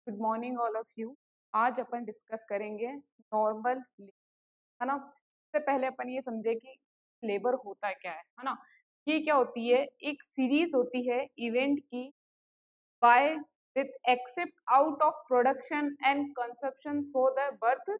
Good morning all of you. आज अपन discuss करेंगे normal labour, है ना। सबसे पहले अपन ये समझे कि लेबर होता क्या है ना। ये क्या होती है, एक सीरीज होती है इवेंट की by with except out of production and consumption for the birth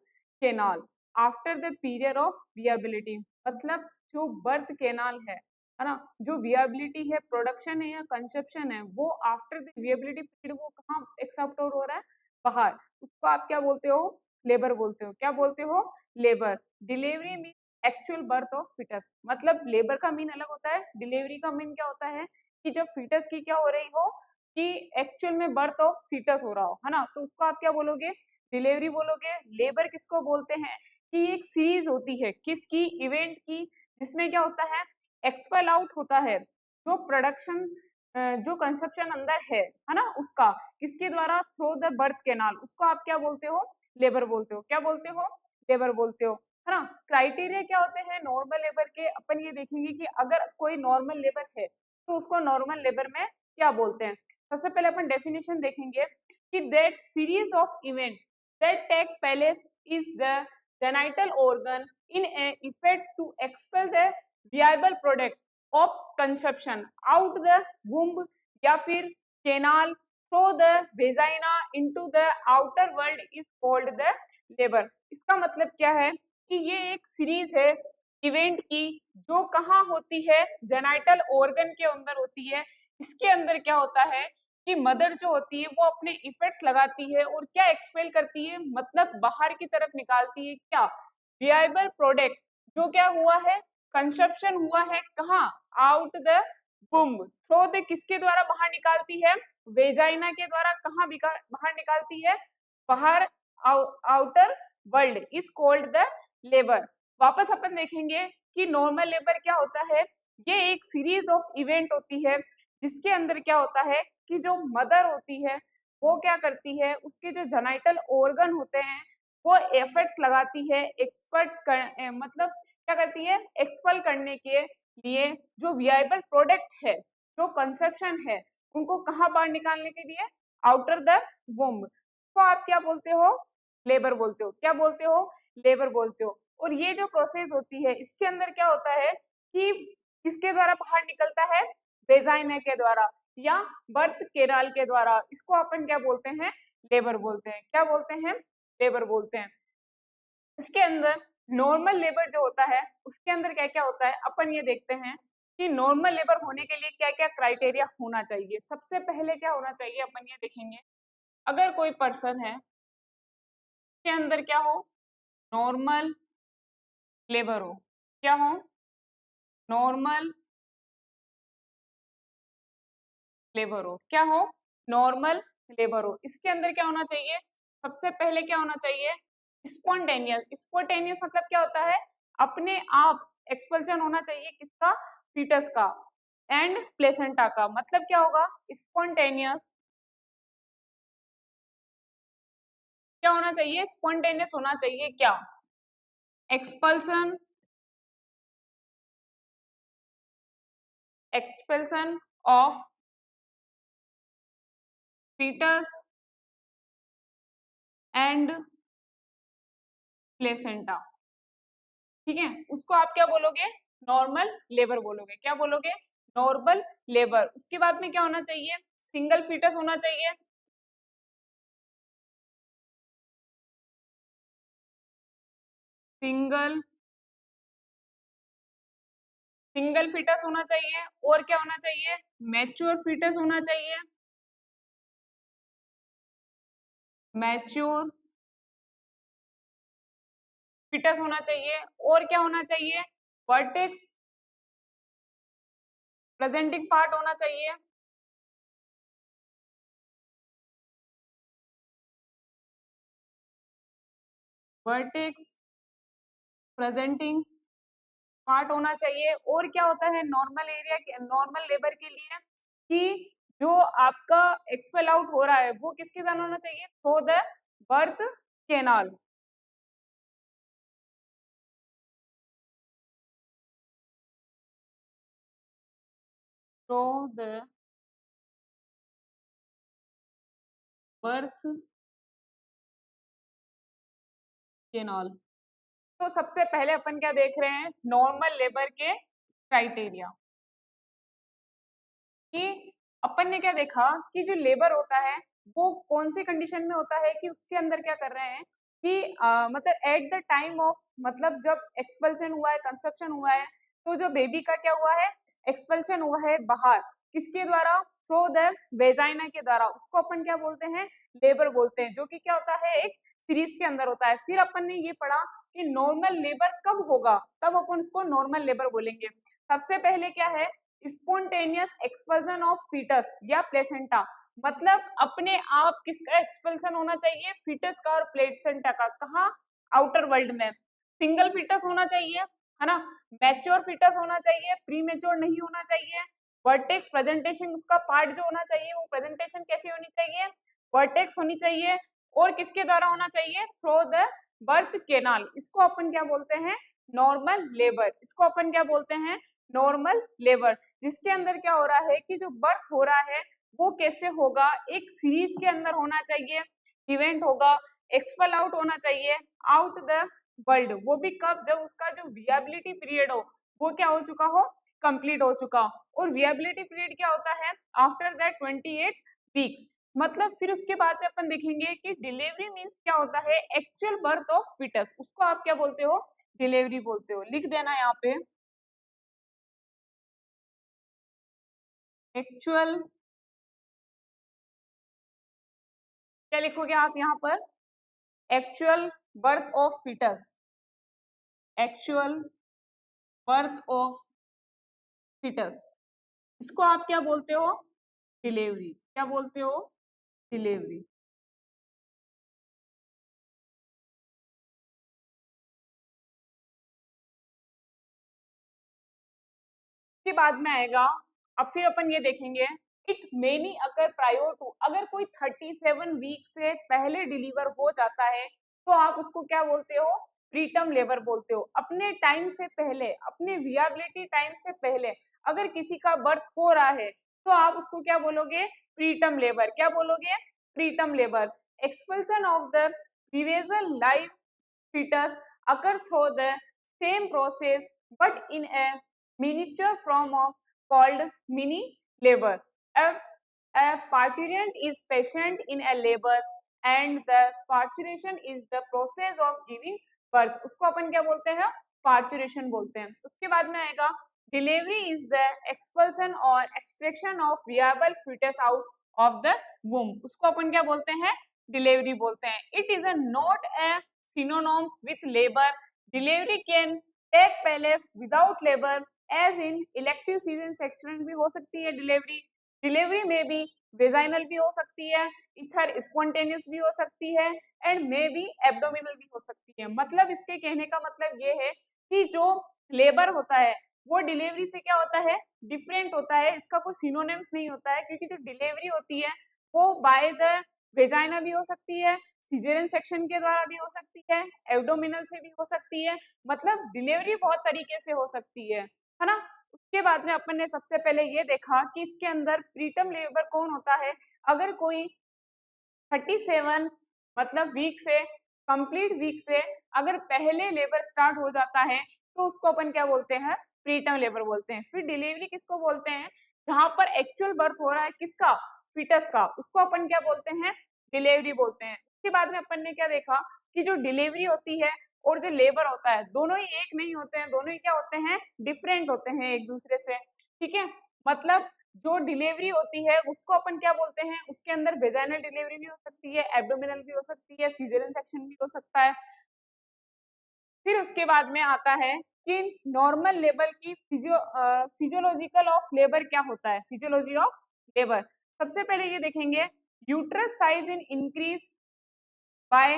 canal after the period of viability. मतलब जो बर्थ केनाल है ना, जो विएबिलिटी है, प्रोडक्शन है या कंजप्शन है, वो आफ्टर द विएबिलिटी पीरियड वो कहाँ एक्सेप्ट हो रहा है, बाहर। उसको आप क्या बोलते हो, लेबर बोलते हो। क्या बोलते हो, labour. Delivery mean actual birth of fetus. मतलब लेबर का मीन अलग होता है, डिलीवरी का मीन क्या होता है कि जब फिटस की क्या हो रही हो, कि एक्चुअल में बर्थ ऑफ फीटस हो रहा हो, है ना, तो उसको आप क्या बोलोगे, डिलीवरी बोलोगे। लेबर किसको बोलते हैं कि एक सीरीज होती है किसकी, इवेंट की, जिसमें क्या होता है, एक्सपेल आउट होता है जो प्रोडक्शन, जो कंसेप्शन अंदर है ना, उसका किसके द्वारा, थ्रू द बर्थ केनाल, उसको आप क्या बोलते हो, लेबर बोलते हो। क्या बोलते हो, लेबर बोलते हो, है ना। क्राइटेरिया क्या होते हैं नॉर्मल लेबर के, अपन ये देखेंगे कि अगर कोई नॉर्मल लेबर है तो उसको नॉर्मल लेबर में क्या बोलते हैं। सबसे पहले अपन डेफिनेशन देखेंगे कि that series of event that take place is the genital organ in effects to expel the viable product of conception out the womb या फिर canal through the vagina into the outer world is called the labour. इसका मतलब क्या है कि ये एक series है इवेंट की जो कहाँ होती है, जेनिटल ऑर्गन के अंदर होती है। इसके अंदर क्या होता है कि मदर जो होती है वो अपने इफेक्ट्स लगाती है और क्या एक्सपेल करती है, मतलब बाहर की तरफ निकालती है क्या, विएबल प्रोडक्ट, जो क्या हुआ है, कंसेप्शन हुआ है, कहाँ, out the womb through the, किसके द्वारा बाहर निकालती है, वेजाइना के द्वारा। कहाँ बाहर निकालती है, बाहर, outer world is called the labour. वापस अपन देखेंगे कि नॉर्मल लेबर क्या होता है, ये एक सीरीज ऑफ इवेंट होती है जिसके अंदर क्या होता है कि जो मदर होती है वो क्या करती है, उसके जो जेनिटल ऑर्गन होते हैं वो एफर्ट्स लगाती है मतलब क्या करती है, एक्सपेल करने के लिए जो विएबल प्रोडक्ट है, जो कंसेप्शन है, उनको कहाँ बाहर निकालने के लिए, आउटर द वोम्ब। तो आप क्या बोलते हो, लेबर बोलते हो। क्या बोलते हो, लेबर बोलते हो। और ये जो प्रोसेस होती है इसके अंदर क्या होता है कि किसके द्वारा बाहर निकलता है, वेजाइना के द्वारा या बर्थ केनाल के द्वारा। इसको अपन क्या बोलते हैं, लेबर बोलते हैं। क्या बोलते हैं, लेबर बोलते हैं। इसके अंदर नॉर्मल लेबर जो होता है उसके अंदर क्या क्या होता है, अपन ये देखते हैं कि नॉर्मल लेबर होने के लिए क्या क्या क्राइटेरिया होना चाहिए। सबसे पहले क्या होना चाहिए, अपन ये देखेंगे, अगर कोई पर्सन है के अंदर क्या हो, नॉर्मल लेबर हो, क्या हो, नॉर्मल लेबर हो, क्या हो, नॉर्मल लेबर हो। इसके अंदर क्या होना चाहिए, सबसे पहले क्या होना चाहिए, स्पॉन्टेनियस। स्पॉन्टेनियस मतलब क्या होता है, अपने आप एक्सपल्शन होना चाहिए, किसका, फीटस का एंड प्लेसेंटा का। मतलब क्या होगा, स्पॉन्टेनियस क्या होना चाहिए, स्पॉन्टेनियस होना चाहिए क्या, expulsion, expulsion of fetus and placenta. ठीक है, उसको आप क्या बोलोगे, नॉर्मल लेबर बोलोगे। क्या बोलोगे, नॉर्मल लेबर। उसके बाद में क्या होना चाहिए, सिंगल फीटस होना चाहिए, सिंगल सिंगल फीटस होना चाहिए। और क्या होना चाहिए, मैच्योर फीटस होना चाहिए, मैच्योर फीटस होना चाहिए। और क्या होना चाहिए, वर्टेक्स प्रेजेंटिंग पार्ट होना चाहिए, वर्टेक्स प्रेजेंटिंग पार्ट होना चाहिए। और क्या होता है नॉर्मल एरिया के, नॉर्मल लेबर के लिए, कि जो आपका एक्सपेल आउट हो रहा है वो किसके साथ होना चाहिए, through the birth canal, through the birth canal. तो सबसे पहले अपन क्या देख रहे हैं, नॉर्मल लेबर के क्राइटेरिया। कि अपन ने क्या देखा कि जो लेबर होता है वो कौन सी कंडीशन में होता है कि उसके अंदर क्या कर रहे हैं कि मतलब एट द टाइम ऑफ, मतलब जब एक्सपल्शन हुआ है, कंसेप्शन हुआ है, तो जो बेबी का क्या हुआ है, एक्सपल्शन हुआ है बाहर, किसके द्वारा, थ्रू द वेजाइना के द्वारा, उसको अपन क्या बोलते हैं, लेबर बोलते हैं, जो कि क्या होता है, एक सीरीज के अंदर होता है। फिर अपन ने ये पढ़ा कि नॉर्मल लेबर कब होगा, तब अपन उसको नॉर्मल लेबर बोलेंगे। सबसे पहले क्या है, स्पॉन्टेनियस एक्सपल्सन ऑफ फीटस या प्लेसेंटा, मतलब अपने आप किसका एक्सपल्सन होना चाहिए, फीटस का और प्लेसेंटा का। कहाँ, आउटर वर्ल्ड में। सिंगल फीटस होना चाहिए, है ना, मैच्योर फीटस होना चाहिए, प्री मैच्योर नहीं होना चाहिए। वर्टेक्स प्रेजेंटेशन, उसका पार्ट जो होना चाहिए वो प्रेजेंटेशन कैसी होनी चाहिए, वर्टेक्स होनी चाहिए, और किसके द्वारा होना चाहिए, थ्रू द बर्थ केनाल। इसको अपन क्या बोलते हैं, नॉर्मल लेबर। इसको अपन क्या बोलते हैं, नॉर्मल लेबर। जिसके अंदर क्या हो रहा है कि जो बर्थ हो रहा है वो कैसे होगा, एक सीरीज के अंदर होना चाहिए, इवेंट होगा, एक्सपल आउट होना चाहिए, आउट द वर्ल्ड। वो भी कब, जब उसका जो वियाबिलिटी पीरियड हो वो क्या हो चुका हो, कंप्लीट हो चुका। और वियाबिलिटी पीरियड क्या होता है, आफ्टर दैट 28 वीक्स। मतलब फिर उसके बाद में अपन देखेंगे कि डिलीवरी मीन्स क्या होता है, एक्चुअल बर्थ ऑफ फीटस, उसको आप क्या बोलते हो, डिलीवरी बोलते हो। लिख देना यहाँ पे, एक्चुअल, क्या लिखोगे आप यहाँ पर, actual birth of fetus, actual birth of fetus, इसको आप क्या बोलते हो, डिलीवरी। क्या बोलते हो, डिलीवरी। के बाद में आएगा, अब फिर अपन ये देखेंगे, इट मेनी अगर प्रायोर टू, अगर कोई 37 वीक से पहले डिलीवर हो जाता है तो आप उसको क्या बोलते हो, प्रीटर्म लेबर बोलते हो। अपने टाइम से पहले, अपने वियाबिलिटी टाइम से पहले अगर किसी का बर्थ हो रहा है तो आप उसको क्या बोलोगे, प्रीटर्म लेबर। क्या बोलोगे, preterm labour. Expulsion of the previous life fetus occur through the same process but in a miniature form of called mini labor. A parturient is present in a labor and the parturition is the process of giving birth. उसको अपन क्या बोलते हैं, parturition बोलते हैं। उसके बाद में आएगा, delivery is the expulsion or extraction of viable fetus out of the womb. उसको अपन क्या बोलते हैं, डिलीवरी बोलते हैं। It is a not a synonyms with labor. Delivery can take place without labor, as in elective season section भी हो सकती है डिलीवरी। डिलीवरी में भी वेजाइनल भी हो सकती है, इथर स्पॉन्टेनियस भी हो सकती है, एंड मे बी एब्डोमिनल भी हो सकती है। मतलब इसके कहने का मतलब ये है कि जो लेबर होता है वो डिलीवरी से क्या होता है, डिफरेंट होता है। इसका कोई सिनोनिम्स नहीं होता है, क्योंकि जो डिलीवरी होती है वो बाय द वेजाइना भी हो सकती है, सिजेरियन सेक्शन के द्वारा भी हो सकती है, एब्डोमिनल से भी हो सकती है। मतलब डिलीवरी बहुत तरीके से हो सकती है ना। उसके बाद में अपन ने सबसे पहले ये देखा कि इसके अंदर प्रीटर्म लेबर कौन होता है, अगर कोई 37 मतलब वीक से, कंप्लीट वीक से अगर पहले लेबर स्टार्ट हो जाता है तो उसको अपन क्या बोलते हैं, प्रीटर्म लेबर बोलते हैं। फिर डिलीवरी किसको बोलते हैं, जहां पर एक्चुअल बर्थ हो रहा है किसका, फीटस का, उसको अपन क्या बोलते हैं, डिलीवरी बोलते हैं। उसके बाद में अपन ने क्या देखा कि जो डिलीवरी होती है और जो लेबर होता है दोनों ही एक नहीं होते हैं, दोनों ही क्या होते हैं, डिफरेंट होते हैं एक दूसरे से। ठीक है, मतलब जो डिलीवरी होती है उसको अपन क्या बोलते हैं, उसके अंदर वेजाइनल डिलीवरी भी हो सकती है, एब्डोमिनल भी हो सकती है, सीजरियन सेक्शन भी हो सकता है। फिर उसके बाद में आता है कि नॉर्मल लेबर की फिजियोलॉजिकल ऑफ लेबर क्या होता है, फिजियोलॉजी ऑफ लेबर। सबसे पहले ये देखेंगे, uterus size in increase by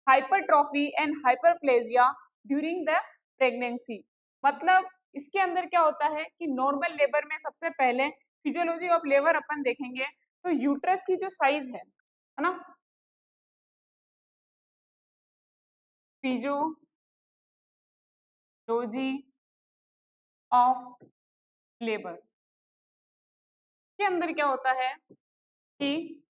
hypertrophy and hyperplasia during the pregnancy. मतलब इसके अंदर क्या होता है कि नॉर्मल लेबर में सबसे पहले फिजियोलॉजी ऑफ लेबर अपन देखेंगे तो यूट्रस की जो साइज है ना, फिजियोलॉजी ऑफ लेबर के अंदर क्या होता है कि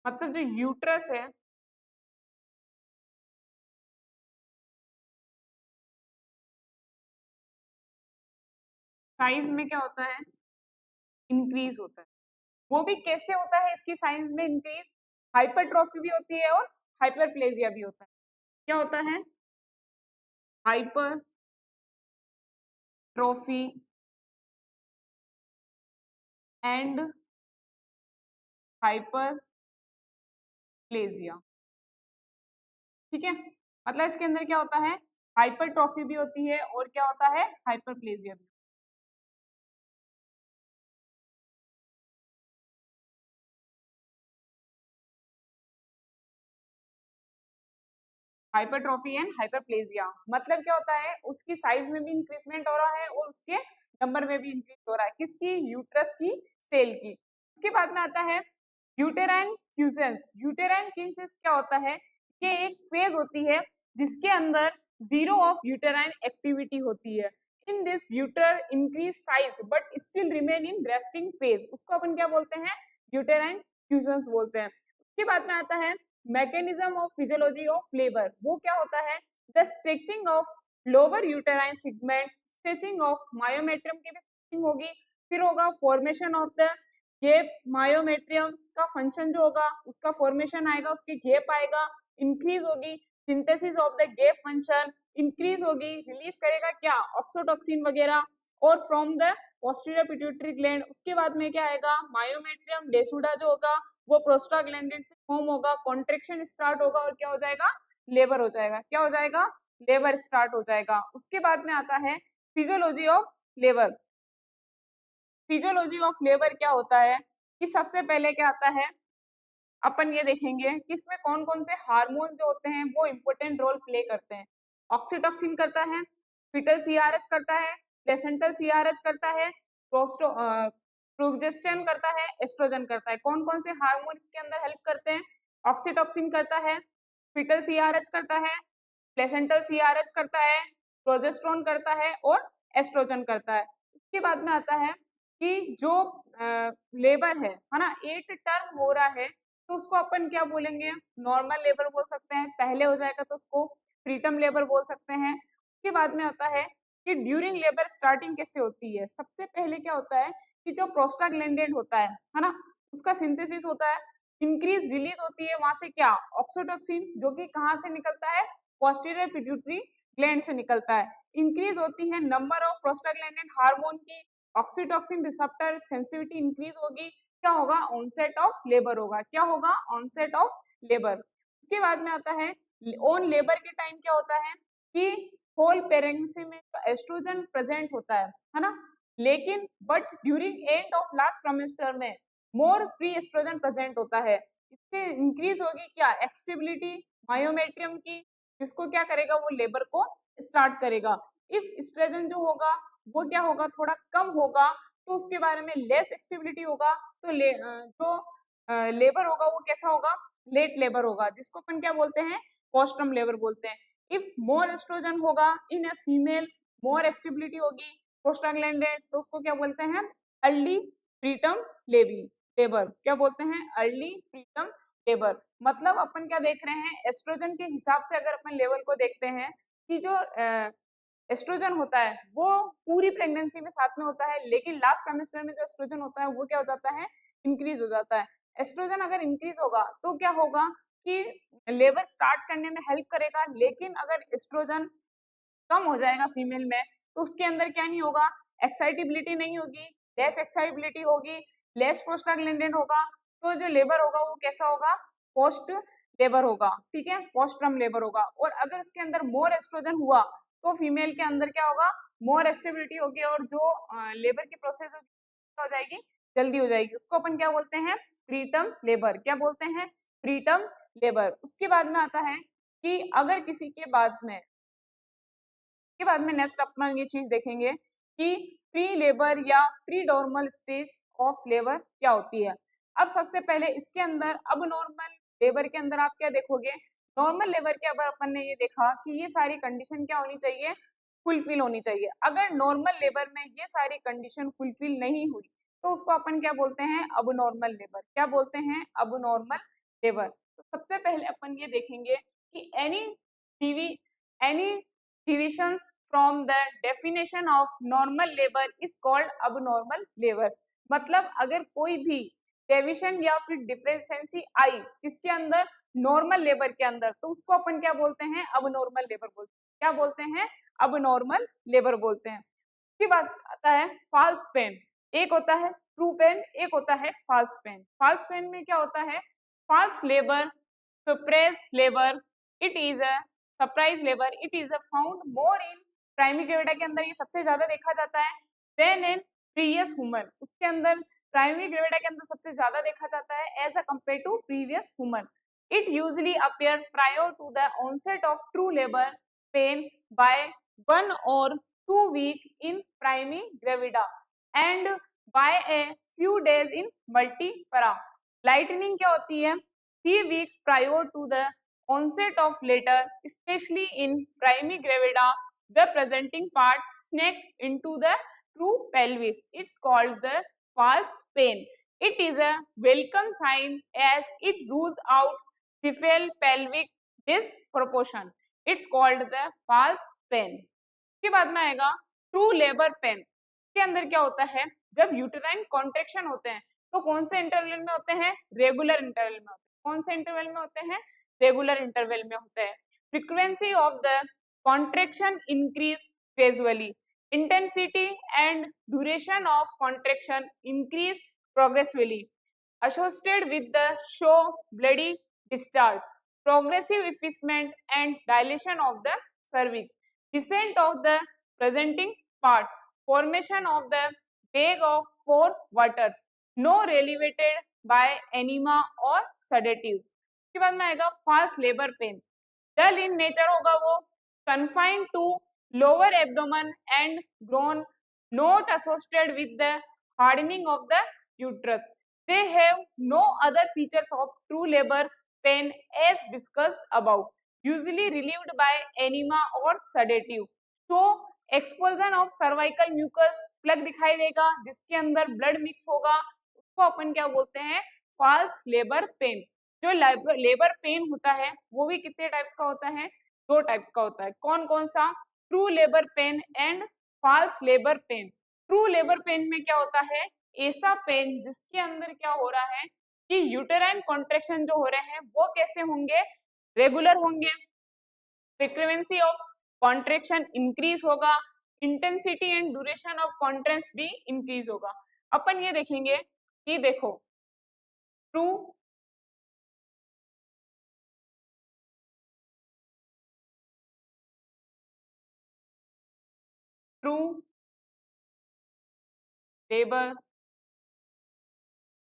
मतलब जो यूट्रस है साइज में क्या होता है, इंक्रीज होता है। वो भी कैसे होता है इसकी साइज में इंक्रीज, हाइपरट्रॉफी भी होती है और हाइपरप्लेजिया भी होता है। क्या होता है, हाइपरट्रॉफी एंड हाइपरप्लेजिया। ठीक है, मतलब इसके अंदर क्या होता है, हाइपरट्रॉफी भी होती है और क्या होता है, हाइपरप्लेजिया भी। हाइपरट्रॉफी एंड हाइपरप्लेजिया मतलब क्या होता है, उसकी साइज में भी इंक्रीजमेंट हो रहा है और उसके नंबर में भी इंक्रीज हो रहा है, किसकी, यूट्रस की सेल की। उसके बाद में आता है यूटेराइन क्यूसेंस। यूटेराइन क्यूसेंस क्या होता है, ये एक फेज होती है जिसके अंदर जीरो ऑफ यूटेराइन एक्टिविटी होती है। In this uterus increase size but still remain in resting phase, उसको अपन क्या बोलते हैं, यूटेराइन क्यूसेंस बोलते हैं। उसके बाद में आता है mechanism of physiology of labour. वो क्या होता है, the stretching of lower uterine segment, stretching of myometrium की भी स्ट्रेचिंग होगी, फिर होगा formation of the gap, myometrium का फंक्शन जो होगा उसका फॉर्मेशन आएगा, उसकी गेप आएगा, इंक्रीज होगी synthesis of the gap function, increase होगी, रिलीज करेगा क्या, ऑक्सोटॉक्सिन वगैरह, और from the posterior pituitary gland. उसके बाद में क्या आएगा, मायोमेट्रियम डेसुडा जो होगा वो प्रोस्टाग्लैंडिन से फॉर्म होगा, कॉन्ट्रेक्शन स्टार्ट होगा और क्या हो जाएगा, लेबर हो जाएगा। क्या हो जाएगा, लेबर स्टार्ट हो जाएगा। उसके बाद में आता है physiology of labour. Physiology of labour क्या होता है कि सबसे पहले क्या आता है, अपन ये देखेंगे कि इसमें कौन कौन से हार्मोन जो होते हैं वो इंपॉर्टेंट रोल प्ले करते हैं। ऑक्सीटॉक्सिन करता है, फीटल सीआरएच करता है, प्लेसेंटल सीआरएच करता है, प्रोजेस्टेरोन करता है, एस्ट्रोजन करता है। कौन कौन से हार्मोन इसके अंदर हेल्प करते हैं, ऑक्सीटॉक्सिन करता है, फीटल सीआरएच करता है, प्लेसेंटल सीआरएच करता है, प्रोजेस्टेरोन करता है और एस्ट्रोजन करता है। उसके बाद में आता है कि जो लेबर है ना, एट टर्म हो रहा है तो उसको अपन क्या बोलेंगे, नॉर्मल लेबर बोल सकते हैं, पहले हो जाएगा तो उसको प्रीटर्म लेबर बोल सकते हैं। उसके बाद में आता है कि ड्यूरिंग लेबर स्टार्टिंग कैसे होती है। सबसे पहले क्या होता है कि जो प्रोस्टाग्लैंडिन होता है ना, उसका सिंथेसिस होता है, इंक्रीज रिलीज होती है वहां से क्या, ऑक्सीटॉक्सिन, जो कि कहाँ से निकलता है, पोस्टीरियर पिट्यूटरी ग्लैंड से निकलता है। इंक्रीज होती है नंबर ऑफ प्रोस्टाग्लैंडिन हार्मोन की, ऑक्सीटॉक्सिन रिसेप्टर सेंसिटिविटी इंक्रीज होगी, क्या होगा, ऑनसेट ऑफ लेबर होगा। क्या होगा, ऑनसेट ऑफ लेबर। उसके बाद में आता है ऑन लेबर के टाइम क्या होता है कि होल प्रेगनेंसी में एस्ट्रोजन प्रेजेंट होता है ना, लेकिन but during end of last trimester में मोर फ्री एस्ट्रोजन प्रेजेंट होता है। इससे इंक्रीज होगी क्या, एक्सटेबिलिटी मायोमेट्रियम की, जिसको क्या करेगा, वो लेबर को स्टार्ट करेगा। इफ एस्ट्रोजन जो होगा वो क्या होगा, थोड़ा कम होगा, तो उसके बारे में लेस एक्सटेबिलिटी होगा, तो जो लेबर होगा वो कैसा होगा, लेट लेबर होगा, जिसको अपन क्या बोलते हैं, पोस्टर्म लेबर बोलते हैं। इफ मोर एस्ट्रोजन होगा इन ए फीमेल, मोर एक्सटेबिलिटी होगी प्रोस्टाग्लैंडिन, तो उसको क्या बोलते हैं, अर्ली प्रीटर्म लेबर। क्या बोलते हैं, अर्ली प्रीटर्म लेबर। मतलब अपन क्या देख रहे हैं, एस्ट्रोजन के हिसाब से अगर अपन लेवल को देखते हैं कि जो एस्ट्रोजन होता है वो पूरी प्रेगनेंसी में साथ में होता है, लेकिन लास्ट ट्राइमेस्टर में जो एस्ट्रोजन होता है वो क्या हो जाता है, इंक्रीज हो जाता है। एस्ट्रोजन अगर इंक्रीज होगा तो क्या होगा कि लेबर स्टार्ट करने में हेल्प करेगा, लेकिन अगर एस्ट्रोजन कम हो जाएगा फीमेल में तो उसके अंदर क्या नहीं होगा, एक्साइटेबिलिटी नहीं होगी, लेस एक्साइटेबिलिटी होगी, लेस प्रोस्टाग्लैंडिन होगा, तो जो लेबर होगा वो कैसा होगा, पोस्ट लेबर होगा। ठीक है, पोस्टर्म लेबर होगा। और अगर उसके अंदर मोर एस्ट्रोजन हुआ तो फीमेल के अंदर क्या होगा, मोर एक्टिविटी होगी और जो लेबर की प्रोसेस हो जाएगी, जल्दी हो जाएगी। उसको अपन क्या बोलते हैं, प्रीटर्म लेबर। क्या बोलते हैं, प्रीटर्म लेबर। उसके बाद में आता है कि अगर किसी के बाद में नेक्स्ट अपन ये चीज देखेंगे कि प्री लेबर या pre normal stage of labour क्या होती है। अब सबसे पहले इसके अंदर अब नॉर्मल लेबर के अंदर आप क्या देखोगे, नॉर्मल लेबर के अंदर अपन ने ये देखा कि ये सारी कंडीशन क्या होनी चाहिए, फुलफिल होनी चाहिए। अगर नॉर्मल लेबर में ये सारी कंडीशन फुलफिल नहीं हुई तो उसको अपन क्या बोलते हैं, अब नॉर्मल लेबर। क्या बोलते हैं, अब नॉर्मल लेबर। तो सबसे पहले अपन ये देखेंगे कि any divisions from the definition of normal labour is called abnormal labour. मतलब अगर कोई भी डेविएशन या फिर डिफरेंशिएंसी आई किसके अंदर, नॉर्मल लेबर के अंदर, तो उसको अपन क्या बोलते हैं, अबनॉर्मल लेबर बोलते हैं। क्या बोलते हैं, अबनॉर्मल लेबर बोलते हैं। उसके बाद आता है फॉल्स पेन। एक होता है ट्रू पेन, एक होता है फॉल्स पेन। फॉल्स पेन में क्या होता है, false labour, surprise labour, it is a surprise labour, it is a found more in primary gravida के अंदर, ये सबसे ज्यादा देखा जाता है देन इन प्रीवियस ह्यूमन। उसके अंदर प्राइमरी ग्रेविटा के अंदर सबसे ज्यादा देखा जाता है as a compare to previous human. It usually appears prior to the onset of true labour pain by 1 or 2 weeks in primary gravida and by a few days in multipara. Lightning क्या होती है, 3 weeks prior to the onset of later, especially in primary gravida, the presenting part snakes into the true pelvis. It's called the false pain. It is a welcome sign as it rules out cephal pelvic disproportion. It's called the false pain. के बाद में आएगा true labour pen. के अंदर क्या होता है, जब यूटेराइन कॉन्ट्रेक्शन होते हैं तो कौन से इंटरवल में होते हैं, रेगुलर इंटरवल में होते हैं। कौन से इंटरवल में होते हैं, रेगुलर इंटरवल में होते हैं। Frequency of the contraction increase gradually, intensity and duration of contraction increase progressively, associated with the show bloody discharge, progressive effacement and dilation of the cervix, descent of the presenting part, formation of the bag of 4 waters, no relieved by enema or sedative। उसके बाद में आएगा false labor pain, dull in nature होगा वो, confined to lower abdomen and groin, not associated with the hardening of the uterus. They have no other features of true labor pain as discussed above, usually relieved by enema or sedative. So expulsion of cervical mucus plug दिखाई देगा जिसके अंदर blood mix होगा, उसको अपन क्या बोलते हैं, फॉल्स लेबर पेन। जो लेबर पेन होता है वो भी कितने टाइप्स का होता है, 2 टाइप्स का होता है। कौन कौन सा, true labour pain and false labour pain. True labour pain में क्या होता है, ऐसा पेन जिसके अंदर क्या हो रहा है कि यूटेराइन कॉन्ट्रैक्शन जो हो रहे हैं वो कैसे होंगे, रेगुलर होंगे, फ्रीक्वेंसी ऑफ कॉन्ट्रैक्शन इंक्रीज होगा, intensity and duration of contraction भी इंक्रीज होगा। अपन ये देखेंगे कि देखो true true labour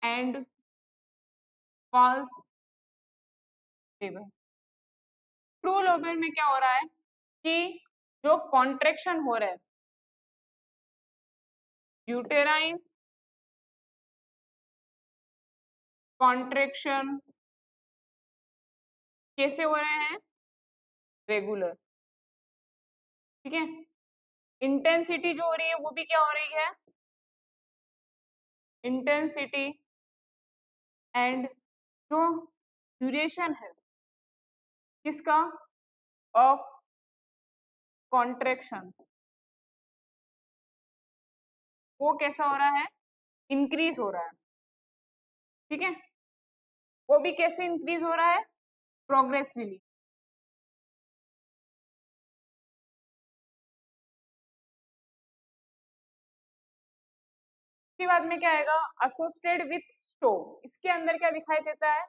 and false labour. True labour में क्या हो रहा है कि जो कॉन्ट्रैक्शन हो रहा है, यूटेराइन कॉन्ट्रैक्शन कैसे हो रहे हैं, रेगुलर, ठीक है। इंटेंसिटी जो हो रही है वो भी क्या हो रही है, इंटेंसिटी एंड जो ड्यूरेशन है किसका, ऑफ कॉन्ट्रैक्शन, वो कैसा हो रहा है, इंक्रीज हो रहा है, ठीक है। वो भी कैसे इंक्रीज हो रहा है, प्रोग्रेसिवली। इसके बाद में क्या आएगा, एसोसिएटेड विथ शो। इसके अंदर क्या दिखाई देता है,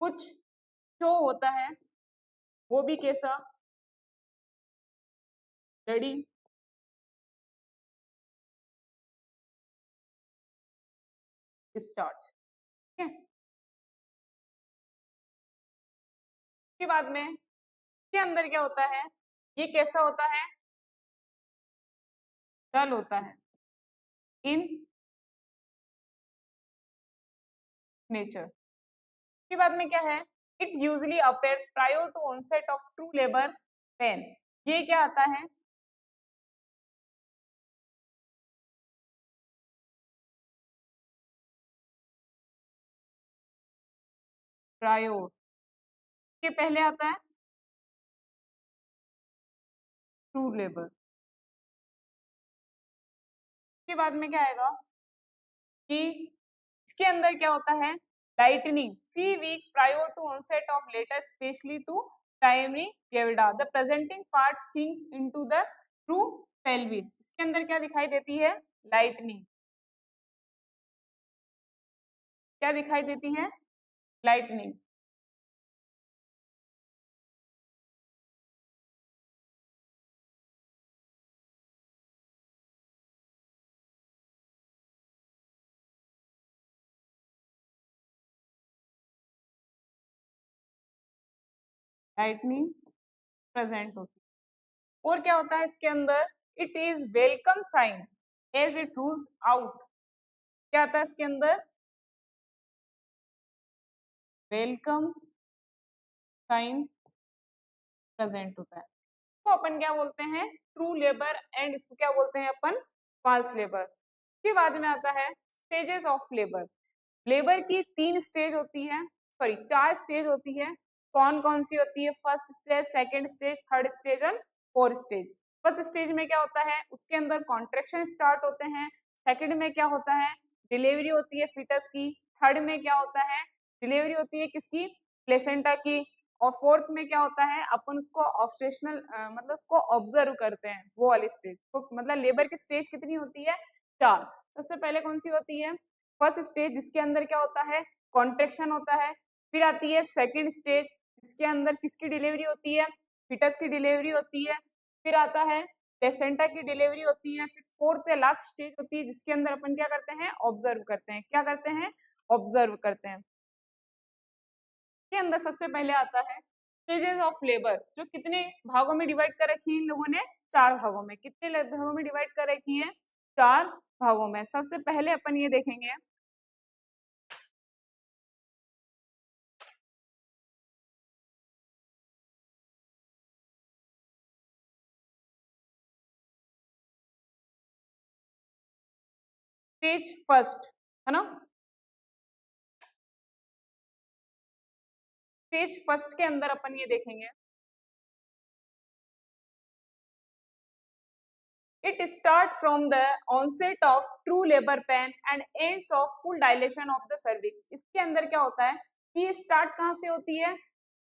कुछ शो होता है, वो भी कैसा, रेडी डिस्चार्ज, ठीक है। इसके बाद में इसके अंदर क्या होता है, ये कैसा होता है, डल होता है इन नेचर। इसके बाद में क्या है, it usually appears prior to onset of true labour pain. ये क्या आता है, प्रायोर के पहले आता है ट्रू लेबर, के बाद में क्या आएगा कि इसके अंदर क्या होता है lightning 3 weeks prior to onset of later especially to primary gravidia the presenting part sinks into the true pelvis। इसके अंदर क्या दिखाई देती है लाइटनिंग, क्या दिखाई देती है लाइटनिंग, लाइटनिंग प्रेजेंट होती है। और क्या होता है इसके अंदर it is welcome sign as it rules out, क्या आता है इसके अंदर वेलकम साइन प्रेजेंट होता है। तो अपन क्या बोलते हैं ट्रू लेबर एंड इसको क्या बोलते हैं अपन फॉल्स लेबर। के बाद में आता है स्टेजेस ऑफ लेबर। लेबर की 3 स्टेज होती है, सॉरी 4 स्टेज होती है। कौन कौन सी होती है first stage, second stage, third stage और फोर्थ स्टेज। फर्स्ट स्टेज में क्या होता है उसके अंदर कॉन्ट्रेक्शन स्टार्ट होते हैं। सेकंड में क्या होता है डिलीवरी होती है फीटस की। थर्ड में क्या होता है डिलीवरी होती है किसकी प्लेसेंटा की। और फोर्थ में क्या होता है अपन उसको ऑब्स्टेशनल मतलब उसको ऑब्जर्व करते हैं वो वाली स्टेज। तो मतलब लेबर की स्टेज कितनी होती है 4। सबसे पहले कौन सी होती है फर्स्ट स्टेज जिसके अंदर क्या होता है कॉन्ट्रेक्शन होता है। फिर आती है सेकंड स्टेज जिसके अंदर किसकी डिलीवरी होती है फीटस की डिलीवरी होती है। फिर आता है प्लेसेंटा की डिलीवरी होती है। फिर फोर्थ या लास्ट स्टेज होती है जिसके अंदर अपन क्या करते हैं ऑब्जर्व करते हैं। क्या करते हैं ऑब्जर्व करते हैं। के अंदर सबसे पहले आता है स्टेजेस ऑफ लेबर जो कितने भागों में डिवाइड कर रखी है इन लोगों ने 4 भागों में। कितने भागों में डिवाइड कर रखी है 4 भागों में। सबसे पहले अपन ये देखेंगे स्टेज फर्स्ट है ना। स्टेज फर्स्ट के अंदर अपन ये देखेंगे it start from the onset of true labor pain and ends of full dilation of the cervix। इसके अंदर क्या होता है कि ये स्टार्ट कहाँ से होती है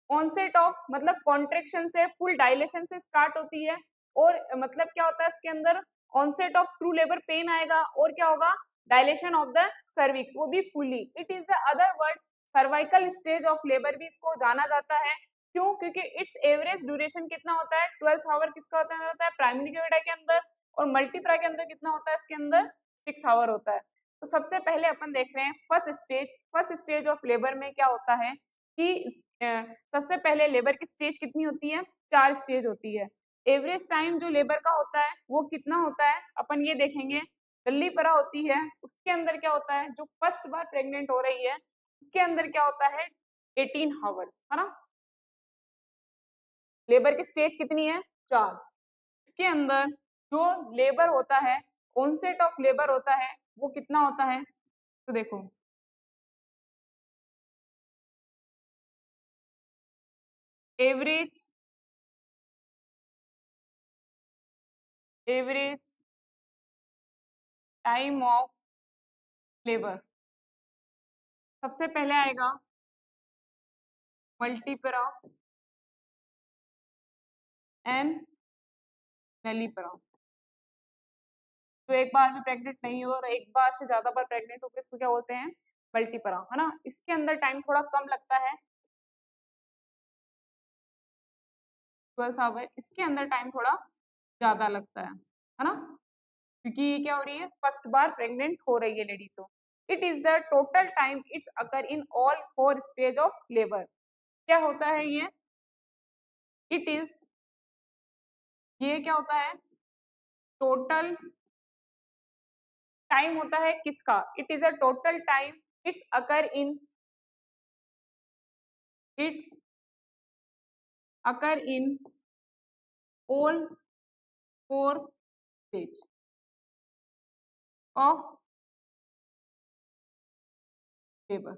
ऑनसेट ऑफ मतलब कॉन्ट्रेक्शन से फुल डायलेशन से स्टार्ट होती है। और मतलब क्या होता है इसके अंदर onset of true labour pain आएगा और क्या होगा डायलेशन ऑफ द सर्विक्स वो भी fully. It is the other word cervical stage of labour भी इसको जाना जाता है। क्यों क्योंकि इट्स एवरेज ड्यूरेशन कितना होता है 12 आवर किसका होता है प्राइमरी ग्रेविडा के अंदर। और मल्टीप्लाई के अंदर कितना होता है इसके अंदर 6 आवर होता है। तो सबसे पहले अपन देख रहे हैं फर्स्ट स्टेज ऑफ लेबर में क्या होता है कि सबसे पहले लेबर की स्टेज कितनी होती है 4 स्टेज होती है। एवरेज टाइम जो लेबर का होता है वो कितना होता है अपन ये देखेंगे लल्ली परा होती है उसके अंदर क्या होता है जो फर्स्ट बार प्रेग्नेंट हो रही है उसके अंदर क्या होता है 18 आवर्स है ना। लेबर की स्टेज कितनी है 4। इसके अंदर जो लेबर होता है ऑनसेट ऑफ लेबर होता है वो कितना होता है तो देखो average average time of labour सबसे पहले आएगा मल्टीपरा एंड नलीपरा। तो एक बार भी प्रेग्नेंट नहीं हो और एक बार से ज्यादा बार प्रेग्नेंट होकर इसको क्या बोलते हैं मल्टीपरा है ना। इसके अंदर टाइम थोड़ा कम लगता है 12 आवर। इसके अंदर टाइम थोड़ा ज्यादा लगता है ना क्योंकि ये क्या हो रही है फर्स्ट बार प्रेग्नेंट हो रही है लेडी। तो it is the total time it's occur in all 4 stage of labour. क्या होता है इट इज ये क्या होता है टोटल टाइम होता है किसका it is a total time it's occur in its occur in all 4 stage of labour.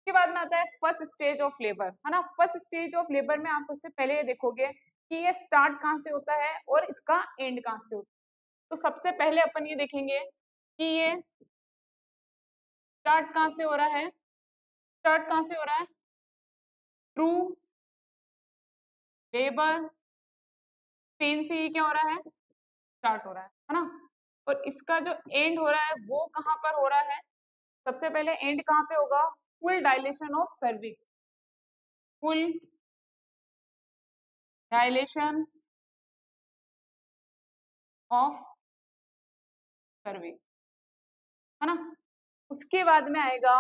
उसके बाद में आता है फर्स्ट स्टेज ऑफ लेबर, है ना। फर्स्ट स्टेज ऑफ लेबर में आप सबसे पहले ये देखोगे कि ये स्टार्ट कहाँ से होता है और इसका एंड कहाँ से होता है। तो सबसे पहले अपन ये देखेंगे कि ये स्टार्ट कहाँ से हो रहा है। स्टार्ट कहाँ से हो रहा है, ट्रू लेबर पेन से ये क्या हो रहा है, स्टार्ट हो रहा है ना। और इसका जो एंड हो रहा है वो कहाँ पर हो रहा है, सबसे पहले एंड कहाँ पे होगा, full dilation of cervix, full dilation of cervix, है ना। उसके बाद में आएगा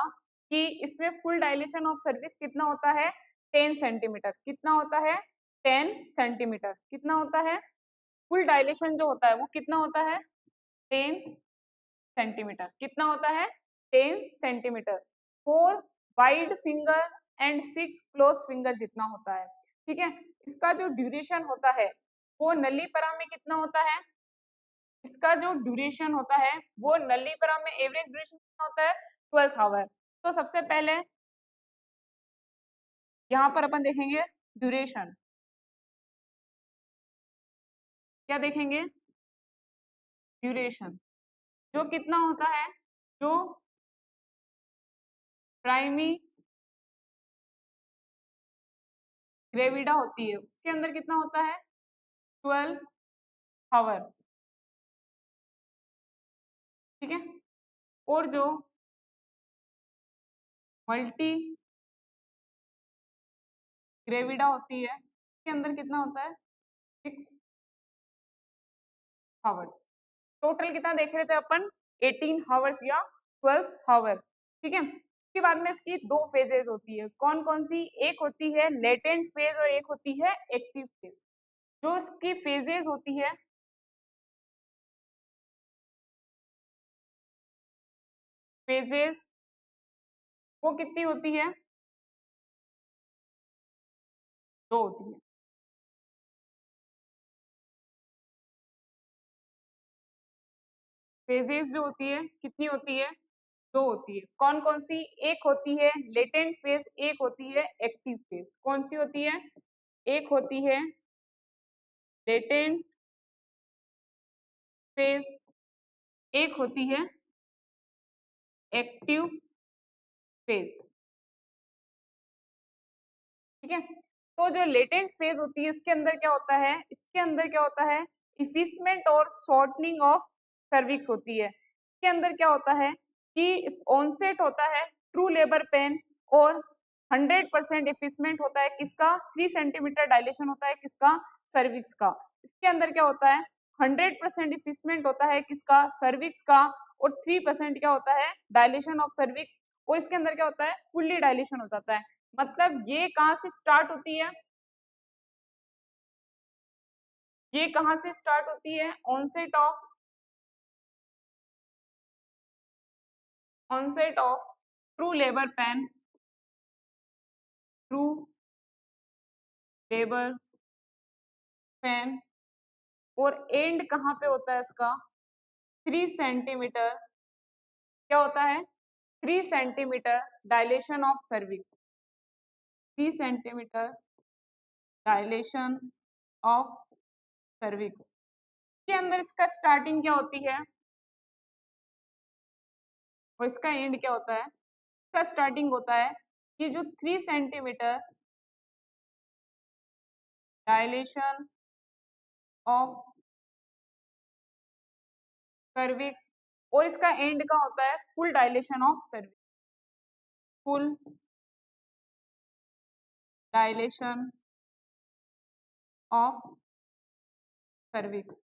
कि इसमें फुल डायलेशन ऑफ सर्विस कितना होता है, 10 सेंटीमीटर। कितना होता है, 10 सेंटीमीटर। कितना होता है, फुल डायलेशन जो होता है वो कितना होता है, 10 सेंटीमीटर। कितना होता है, 10 centimetre. 4 wide finger and 6 close finger जितना होता है, ठीक है। इसका जो ड्यूरेशन होता है वो नलीपरा में कितना होता है, इसका जो ड्यूरेशन होता है वो नलीपरा में एवरेज ड्यूरेशन कितना होता है, 12 आवर। तो सबसे पहले यहाँ पर अपन देखेंगे ड्यूरेशन, क्या देखेंगे, ड्यूरेशन जो कितना होता है, जो प्राइमी ग्रेविडा होती है उसके अंदर कितना होता है, 12 आवर, ठीक है। और जो मल्टी ग्रेविडा होती है उसके अंदर कितना होता है, 6 आवर्स। टोटल कितना देख रहे थे अपन, 18 आवर्स या 12 आवर, ठीक है। उसके बाद में इसकी दो फेजेस होती है, कौन कौन सी, एक होती है लेटेंट फेज और एक होती है एक्टिव फेज। जो इसकी फेजेस होती है, फेजेस वो कितनी होती है, दो होती है। फेजेस जो होती है कितनी होती है, दो होती है। कौन कौन सी, एक होती है लेटेंट फेज, एक होती है एक्टिव फेज। कौन सी होती है, एक होती है लेटेंट फेज, एक होती है एक्टिव फेज, ठीक है। तो जो लेटेंट फेज होती है इसके अंदर क्या होता है, इसके अंदर क्या होता है, इफिसमेंट और शॉर्टनिंग ऑफ सर्विक्स होती है। इसके अंदर क्या होता है कि इस ऑनसेट होता है ट्रू लेबर पेन और 100% इफिसमेंट होता है किसका, 3 सेंटीमीटर डायलेशन होता है किसका, सर्विक्स का। इसके अंदर क्या होता है, 100% इफिसमेंट होता है किसका, सर्विक्स का, और 3% क्या होता है, डायलेशन ऑफ सर्विक्स। और इसके अंदर क्या होता है, फुल्ली डायलेशन हो जाता है। मतलब ये कहाँ से स्टार्ट होती है, ये कहाँ से स्टार्ट होती है, onset of true labour pain, true labour pain, और एंड कहाँ पे होता है इसका, 3 सेंटीमीटर, क्या होता है, 3 centimetre dilation of cervix, 3 centimetre dilation of cervix के अंदर इसका स्टार्टिंग क्या होती है और इसका एंड क्या होता है। इसका स्टार्टिंग होता है कि जो 3 सेंटीमीटर डायलेशन ऑफ सर्विक्स, और इसका एंड का होता है full dilation of cervix, full dilation of cervix,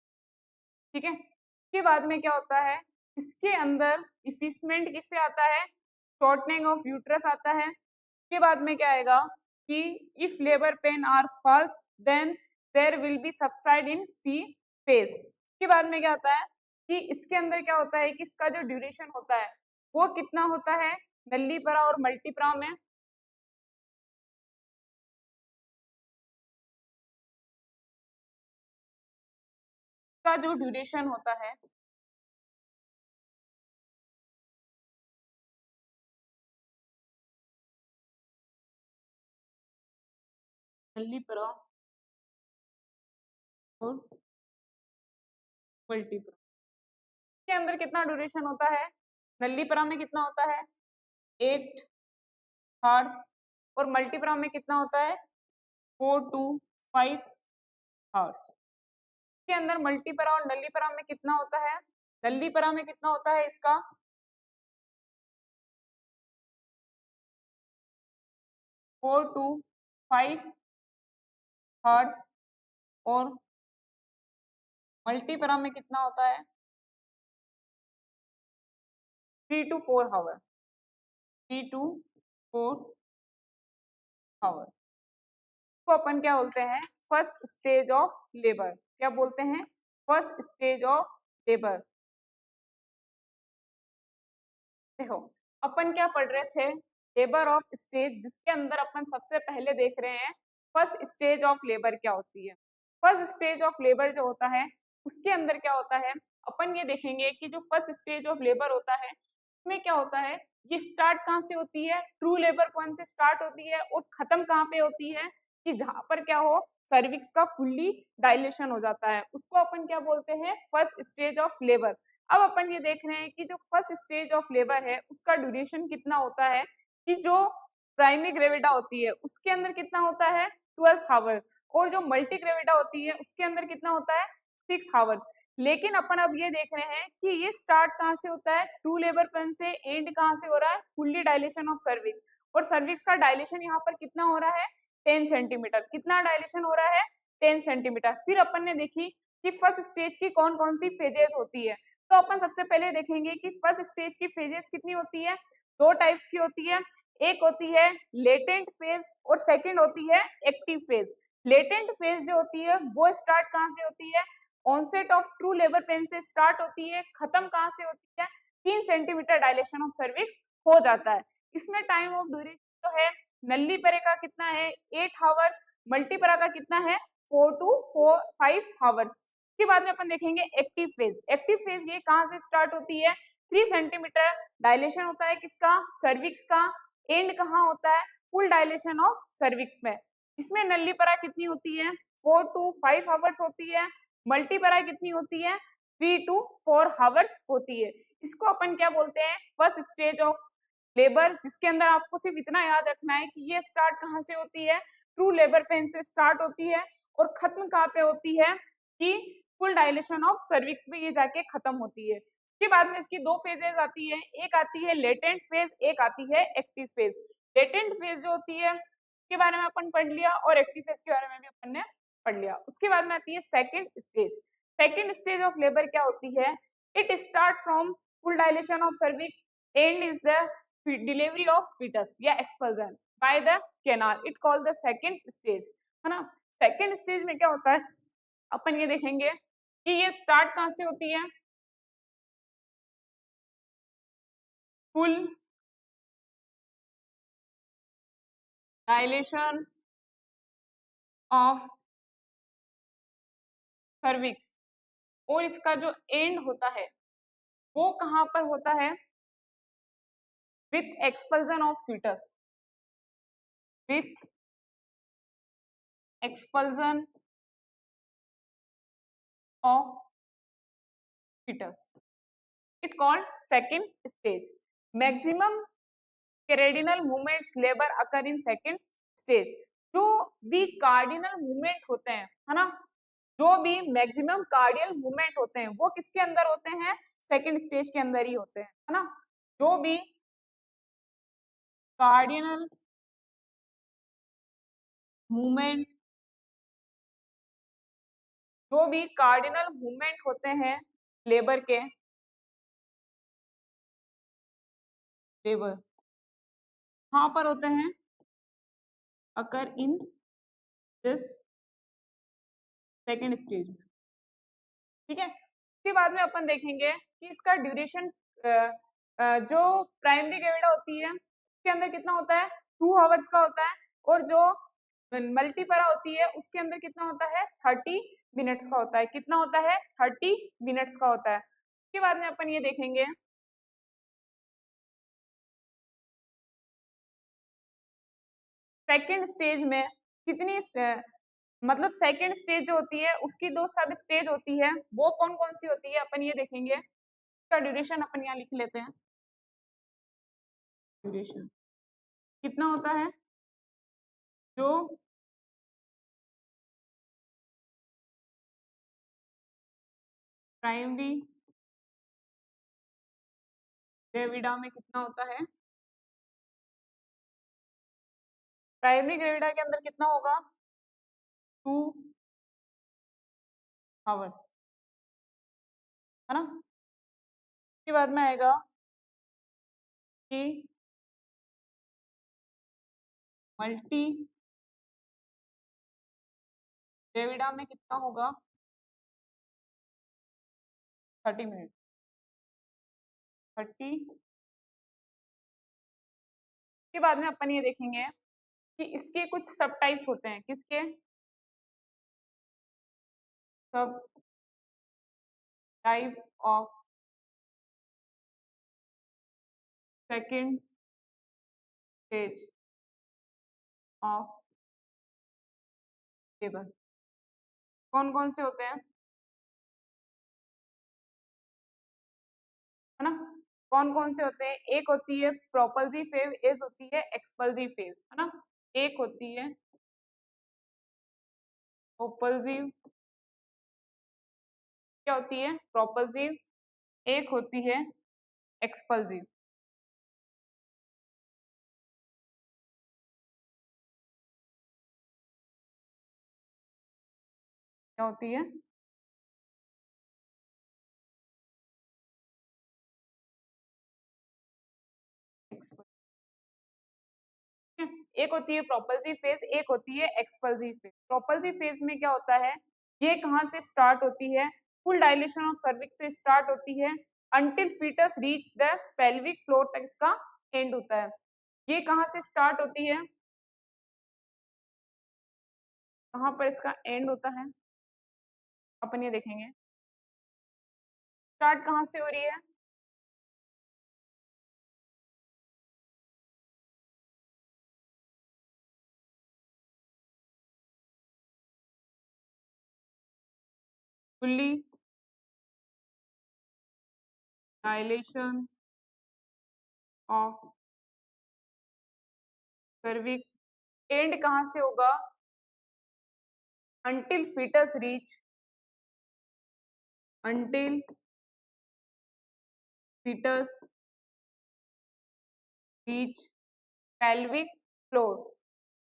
ठीक है। इसके बाद में क्या होता है, इसके अंदर इफिसमेंट किससे आता है, शॉर्टनिंग ऑफ यूट्रस आता है। इसके बाद में क्या आएगा कि if labour pain are false then there will be subside in fee phase. इसके बाद में क्या होता है कि इसके अंदर क्या होता है कि इसका जो ड्यूरेशन होता है वो कितना होता है, नल्लीपरा और मल्टीपरा में, का जो ड्यूरेशन होता है नल्लीपरा और मल्टीपरा के अंदर कितना ड्यूरेशन होता है? नल्लीपरा में कितना होता है? 8 आवर्स और मल्टीपरा में कितना होता है? 4 to 5 आवर्स। के अंदर मल्टीपरा और नल्लीपरा में कितना होता है? नल्लीपरा में कितना होता है इसका? 4 to 5 आवर्स और मल्टीपरा में कितना होता है? 3 to 4 आवर। 3 to 4 आवर को अपन क्या बोलते हैं? First stage of labour. क्या बोलते हैं? First stage of labour. देखो अपन क्या पढ़ रहे थे? लेबर ऑफ स्टेज, जिसके अंदर अपन सबसे पहले देख रहे हैं फर्स्ट स्टेज ऑफ लेबर क्या होती है। फर्स्ट स्टेज ऑफ लेबर जो होता है उसके अंदर क्या होता है, अपन ये देखेंगे कि जो फर्स्ट स्टेज ऑफ लेबर होता है उसमें क्या होता है, ये स्टार्ट कहाँ से होती है? ट्रू लेबर पॉइंट से स्टार्ट होती है और खत्म कहाँ पे होती है कि जहां पर क्या हो, सर्विक्स का फुल्ली डायलेशन हो जाता है, उसको अपन क्या बोलते हैं? First stage of labour. अब अपन ये देख रहे हैं कि जो फर्स्ट स्टेज ऑफ लेबर है उसका ड्यूरेशन कितना होता है कि जो प्राइमरी ग्रेविटा होती है उसके अंदर कितना होता है? 12 आवर और जो मल्टी ग्रेविटा होती है उसके अंदर कितना होता है? 6 आवर्स। लेकिन अपन अब ये देख रहे हैं कि ये स्टार्ट कहाँ से होता है? ट्रू लेबर पेन से। एंड कहाँ से हो रहा है? Fully dilation of cervix. और सर्विक्स का डायलेशन यहाँ पर कितना हो रहा है? 10 सेंटीमीटर। कितना डायलेशन हो रहा है? 10 सेंटीमीटर। फिर अपन ने देखी कि फर्स्ट स्टेज की कौन कौन सी फेजेस होती है। तो अपन सबसे पहले देखेंगे कि फर्स्ट स्टेज की फेजेस कितनी होती है? दो टाइप्स की होती है। एक होती है लेटेंट फेज और सेकंड होती है एक्टिव फेज। लेटेंट फेज जो होती है वो स्टार्ट कहाँ से होती है? Onset of true labour pain से स्टार्ट होती है। खत्म कहाँ से होती है? 3 सेंटीमीटर डायलेशन ऑफ सर्विक्स हो जाता है। इसमें टाइम ऑफ ड्यूरेशन जो है नल्लीपरे का कितना है? 8 आवर्स। मल्टीपरा का कितना है? 4 to 5 आवर्स। उसके बाद में अपन देखेंगे एक्टिव फेज। एक्टिव फेज ये कहाँ से स्टार्ट होती है? 3 सेंटीमीटर डायलेशन होता है किसका? सर्विक्स का। एंड कहाँ होता है? फुल डायलेशन ऑफ सर्विक्स में। इसमें नल्लीपरा कितनी होती है? 4 to 5 आवर्स होती है। मल्टीपरा कितनी होती है? 3 to 4 आवर्स होती है। इसको अपन क्या बोलते हैं? फर्स्ट स्टेज ऑफ लेबर, जिसके अंदर आपको सिर्फ इतना याद रखना है कि ये स्टार्ट कहाँ से होती है? ट्रू लेबर पेन से स्टार्ट होती है और खत्म कहाँ पे होती है कि फुल डायलेशन ऑफ सर्विक्स में ये जाके खत्म होती है। उसके बाद में इसकी दो फेजेस आती है, एक आती है लेटेंट फेज, एक आती है एक्टिव फेज। लेटेंट फेज जो होती है उसके बारे में अपन पढ़ लिया और एक्टिव फेज के बारे में भी अपन ने पढ़ लिया। उसके बाद में आती है second stage. Second stage of labour क्या होती है? It start from full dilation of cervix and is the delivery of foetus या expulsion by the canal. It called the second stage, है ना। सेकंड स्टेज में क्या होता है अपन ये देखेंगे कि ये स्टार्ट कहाँ से होती है? फुल डायलेशन ऑफ सर्विक्स और इसका जो एंड होता है वो कहां पर होता है? With expulsion of foetus. With expulsion of foetus. It called second stage. Maximum cardinal movements labour occur in second stage. जो भी कार्डिनल मूवमेंट होते हैं, है ना, जो भी मैक्सिमम कार्डियल मूवमेंट होते हैं वो किसके अंदर होते हैं? सेकंड स्टेज के अंदर ही होते हैं, है ना। जो भी कार्डिनल मूवमेंट, जो भी कार्डिनल मूवमेंट होते हैं लेबर के, लेबर कहाँ पर होते हैं? अकर इन दिस सेकंड स्टेज में, ठीक है। उसके बाद में अपन देखेंगे कि इसका ड्यूरेशन जो प्राइमरी ग्रेविटा होती है उसके अंदर कितना होता है? 2 आवर्स का होता है और जो मल्टीपरा होती है उसके अंदर कितना होता है? 30 मिनट्स का होता है। कितना होता है? 30 मिनट्स का होता है। उसके बाद में अपन ये देखेंगे सेकेंड स्टेज में कितनी मतलब सेकंड स्टेज जो होती है उसकी दो सब स्टेज होती है, वो कौन कौन सी होती है अपन ये देखेंगे। इसका ड्यूरेशन अपन यहाँ लिख लेते हैं। ड्यूरेशन कितना होता है, जो प्राइमरी ग्रेविडा में कितना होता है, प्राइमरी ग्रेविडा के अंदर कितना होगा 2 आवर्स, है ना। उसके बाद में आएगा कि मल्टी ग्रेविडा में कितना होगा 30 मिनट, 30। के बाद में अपन ये देखेंगे कि इसके कुछ सब टाइप्स होते हैं, किसके सब type of second stage of labour. कौन कौन से होते हैं, है ना, कौन कौन से होते हैं। एक होती है प्रोपल्सिव फेज, एक होती है एक्सपल्सिव फेज, है ना। एक होती है प्रोपल्सिव, क्या होती है प्रोपल्सिव, एक होती है एक्सपल्सिव। क्या होती है, एक होती है प्रोपल्सिव फेज, एक होती है एक्सपल्सिव फेज। प्रोपल्सिव फेज में क्या होता है, ये कहाँ से स्टार्ट होती है, फुल डायलेशन ऑफ सर्विक्स से स्टार्ट होती है until fetus reach the pelvic floor तक इसका एंड होता है। ये कहाँ से स्टार्ट होती है, कहाँ पर इसका एंड होता है, अपन ये देखेंगे। स्टार्ट कहाँ से हो रही है, fully dilation of cervix, and कहाँ से होगा until fetus reach until fetus reach pelvic floor,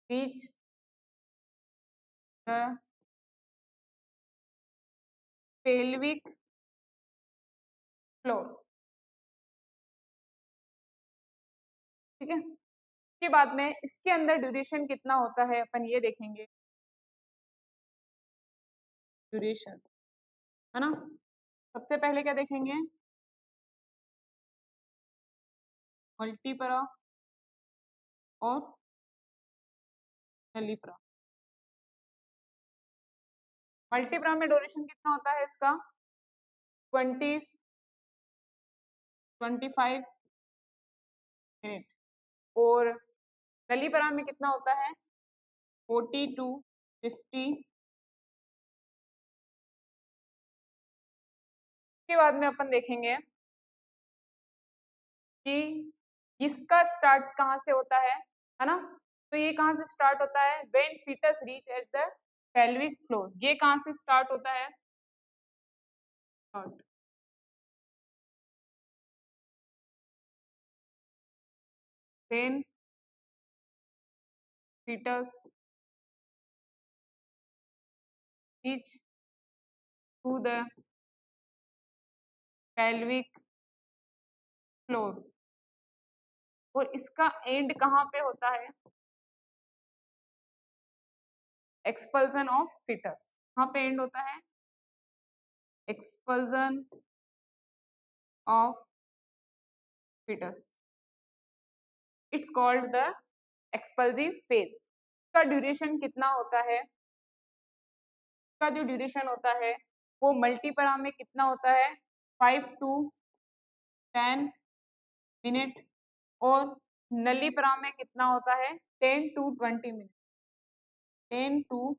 reach the pelvic floor, ठीक है। इसके बाद में इसके अंदर ड्यूरेशन कितना होता है अपन ये देखेंगे, ड्यूरेशन, है ना। सबसे पहले क्या देखेंगे, मल्टीपरा और नलीपरा। मल्टीपरा में ड्यूरेशन कितना होता है इसका 20-25 मिनट, और नलीपरा में कितना होता है 40-50। के बाद में अपन देखेंगे कि इसका स्टार्ट कहाँ से होता है ना। तो ये कहाँ से स्टार्ट होता है, when fetus reach at the pelvic floor, ये कहाँ से स्टार्ट होता है, when fetus reach to the pelvic floor, और इसका एंड कहाँ पे होता है, एक्सपल्जन ऑफ फीटस, कहाँ पे एंड होता है, expulsion of foetus, it's called the expulsive phase. का ड्यूरेशन कितना होता है, का जो ड्यूरेशन होता है वो मल्टीपरा में कितना होता है 5-10 मिनट, और नलीपरा में कितना होता है 10-20 मिनट। 10 टू,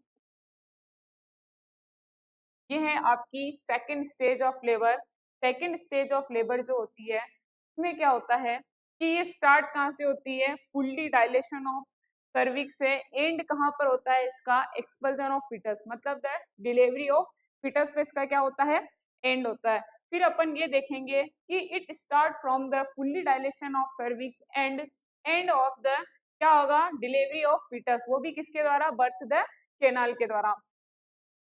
ये है आपकी second stage of labour. Second stage of labour जो होती है इसमें क्या होता है कि ये स्टार्ट कहाँ से होती है, फुल्ली डायलेशन ऑफ सर्विक्स से, एंड कहाँ पर होता है इसका, एक्सपल्जन ऑफ फीटस, मतलब दैट डिलीवरी ऑफ फीटस पे इसका क्या होता है, एंड होता है। फिर अपन ये देखेंगे कि it start from the fully dilation of cervix and end of the क्या होगा, डिलीवरी ऑफ फीटस, वो भी किसके द्वारा, बर्थ द केनाल के द्वारा।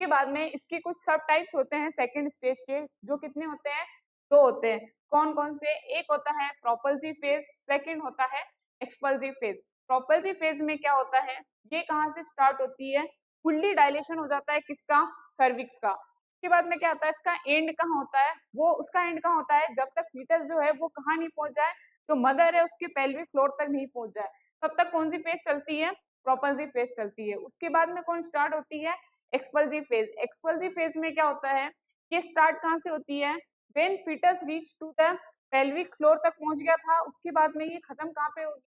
के बाद में इसके कुछ सब टाइप्स होते हैं सेकंड स्टेज के, जो कितने होते हैं, दो होते हैं। कौन कौन से, एक होता है प्रोपल्सिव फेज, सेकंड होता है एक्सपल्सिव फेज। प्रोपल्सिव फेज में क्या होता है, ये कहाँ से स्टार्ट होती है, फुल्ली डायलेशन हो जाता है किसका, सर्विक्स का। उसके बाद में क्या होता है, इसका एंड कहाँ होता है, वो उसका एंड कहाँ होता है, जब तक फीटस जो है वो कहाँ नहीं पहुंच जाए, जो मदर है उसके पेल्विक फ्लोर तक नहीं पहुंच जाए, तब तक कौन सी फेज चलती है, प्रोपल्सिव फेज चलती है। उसके बाद में कौन स्टार्ट होती है, एक्सपल्सिव फेज। एक्सपल्सिव फेज में क्या होता है, ये स्टार्ट कहाँ से होती है, when fetus reach to the pelvic floor तक पहुंच गया था, उसके बाद में ये खत्म कहाँ पे होगी,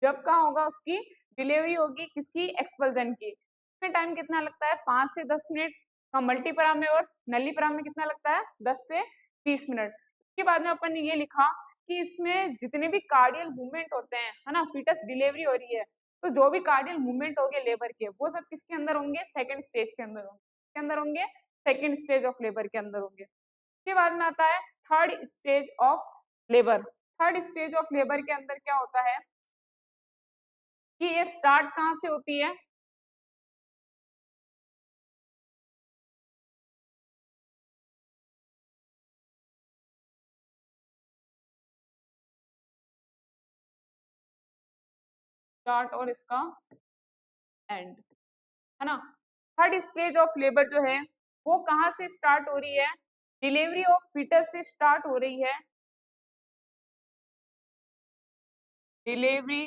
जब कहाँ होगा, उसकी डिलीवरी होगी किसकी, एक्सपल्जन की। इसमें टाइम कितना लगता है, 5 से 10 मिनट का मल्टीपरा में, और नलीपरा में कितना लगता है, 10 से 30 मिनट। उसके बाद में अपन ने ये लिखा कि इसमें जितने भी कार्डियल मूवमेंट होते हैं, है ना, फीटस डिलीवरी हो रही है, तो जो भी कार्डियल मूवमेंट होंगे लेबर के, वो सब किसके अंदर होंगे, सेकंड स्टेज के अंदर होंगे, किसके अंदर होंगे, सेकंड स्टेज ऑफ लेबर के अंदर होंगे। उसके बाद में आता है third stage of labour. Third stage of labour के अंदर क्या होता है कि ये स्टार्ट कहाँ से होती है, स्टार्ट और इसका एंड, है ना। थर्ड स्टेज ऑफ लेबर जो है वो कहाँ से स्टार्ट हो रही है, डिलीवरी ऑफ फीटस से स्टार्ट हो रही है, डिलीवरी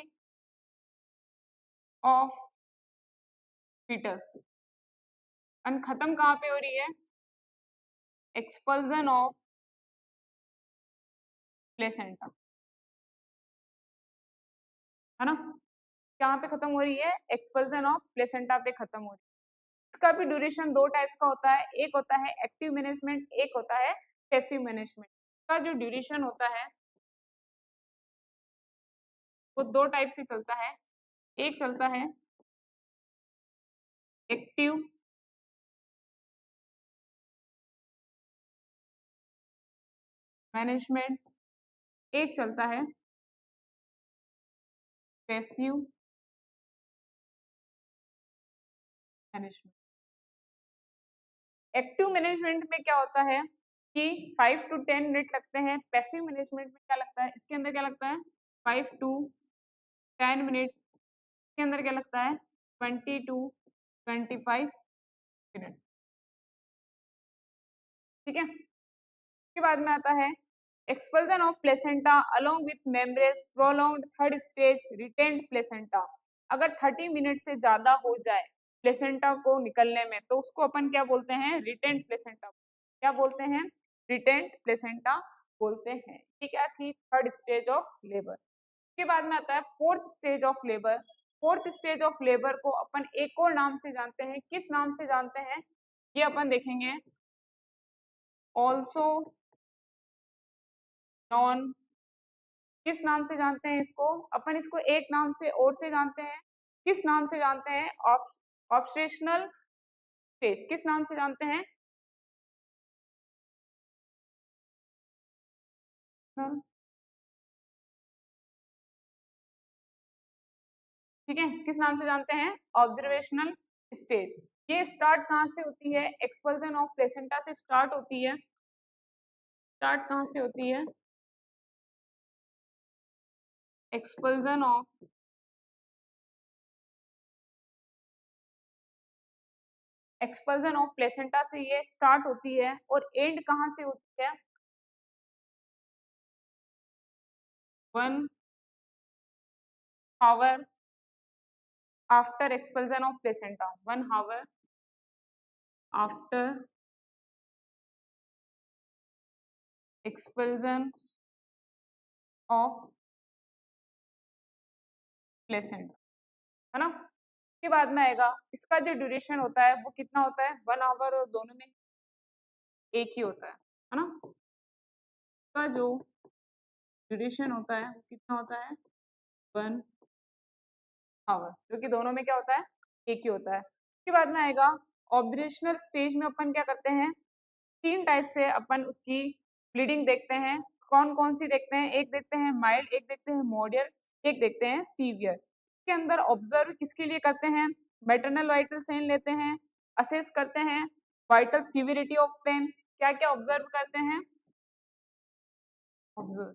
ऑफ फीटस, एंड खत्म कहाँ पे हो रही है, एक्सपल्जन ऑफ प्लेसेंटा, है ना। कहाँ पे खत्म हो रही है, एक्सपल्जन ऑफ प्लेसेंटा पे खत्म हो रही है। इसका भी ड्यूरेशन दो टाइप्स का होता है, एक होता है एक्टिव मैनेजमेंट, एक होता है पैसिव मैनेजमेंट। का जो ड्यूरेशन होता है वो दो टाइप से चलता है, एक चलता है एक्टिव मैनेजमेंट, एक चलता है पैसिव मैनेजमेंट। एक्टिव मैनेजमेंट में क्या होता है कि 5 to 10 मिनट लगते हैं, पैसिव मैनेजमेंट में क्या लगता है, इसके अंदर क्या लगता है, 5 to 10 मिनट, इसके अंदर क्या लगता है, 20 to 25 मिनट, ठीक है। उसके बाद में आता है expulsion of placenta along with membranes prolonged third stage retained placenta. अगर 30 मिनट से ज्यादा हो जाए प्लेसेंटा को निकलने में, तो उसको अपन क्या बोलते हैं, रिटेन्ड प्लेसेंटा, क्या बोलते हैं, रिटेन्ड प्लेसेंटा बोलते हैं। ठीक है, थी थर्ड स्टेज ऑफ लेबर। उसके बाद में आता है fourth stage of labour. Fourth stage of labour को अपन एक और नाम से जानते हैं, किस नाम से जानते हैं, ये अपन देखेंगे, ऑल्सो नॉन, किस नाम से जानते हैं इसको, अपन इसको एक नाम से और से जानते हैं, किस नाम से जानते हैं, ऑब्स्ट्रेशनल स्टेज, किस नाम से जानते हैं, ठीक है, किस नाम से जानते हैं, ऑब्जर्वेशनल स्टेज। ये स्टार्ट कहाँ से होती है, एक्सपल्जन ऑफ प्लेसेंटा से स्टार्ट होती है, स्टार्ट कहाँ से होती है, expulsion of expulsion of placenta से ये स्टार्ट होती है, और एंड कहाँ से होती है, 1 hour after expulsion of placenta, 1 hour after expulsion of placenta, है ना। उसके उसके बाद में आएगा इसका जो ड्यूरेशन होता है वो कितना होता है 1 आवर, और दोनों में एक ही होता है ना। इसका जो ड्यूरेशन होता है वो कितना होता है 1 आवर, जो कि दोनों में क्या होता है एक ही होता है। उसके बाद में आएगा ऑब्रेशनल स्टेज में अपन क्या करते हैं, 3 टाइप से अपन उसकी ब्लीडिंग देखते हैं। कौन कौन सी देखते हैं, एक देखते हैं माइल्ड, एक देखते हैं मॉडरेट, एक देखते हैं सीवियर। इसके अंदर ऑब्जर्व किसके लिए करते हैं, मैटरनल वाइटल साइन लेते हैं, असेस करते हैं वाइटल सीवियरिटी ऑफ पेन। क्या क्या ऑब्जर्व करते हैं, ऑब्जर्व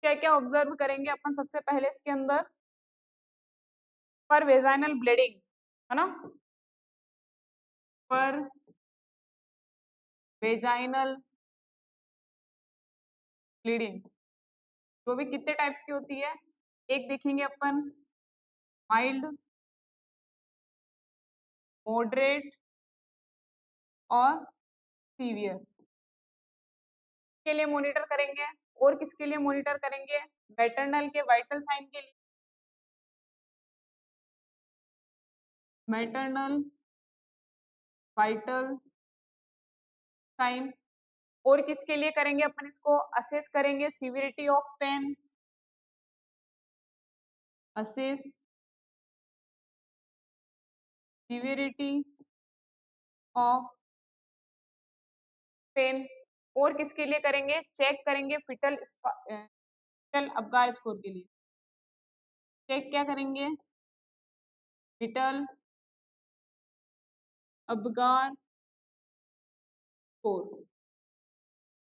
क्या क्या ऑब्जर्व करेंगे अपन सबसे पहले इसके अंदर, पर वेजाइनल ब्लीडिंग है ना, पर वेजाइनल ब्लीडिंग वो भी कितने टाइप्स की होती है, एक देखेंगे अपन माइल्ड, मॉडरेट और सीवियर के लिए मॉनिटर करेंगे। और किसके लिए मॉनिटर करेंगे, मैटरनल के वाइटल साइन के लिए, मैटरनल वाइटल साइन। और किसके लिए करेंगे अपन इसको, असेस करेंगे severity of pain, assess severity of pain. और किसके लिए करेंगे, चेक करेंगे फिटल अबगार स्कोर के लिए। चेक क्या करेंगे, फिटल अबगार स्कोर।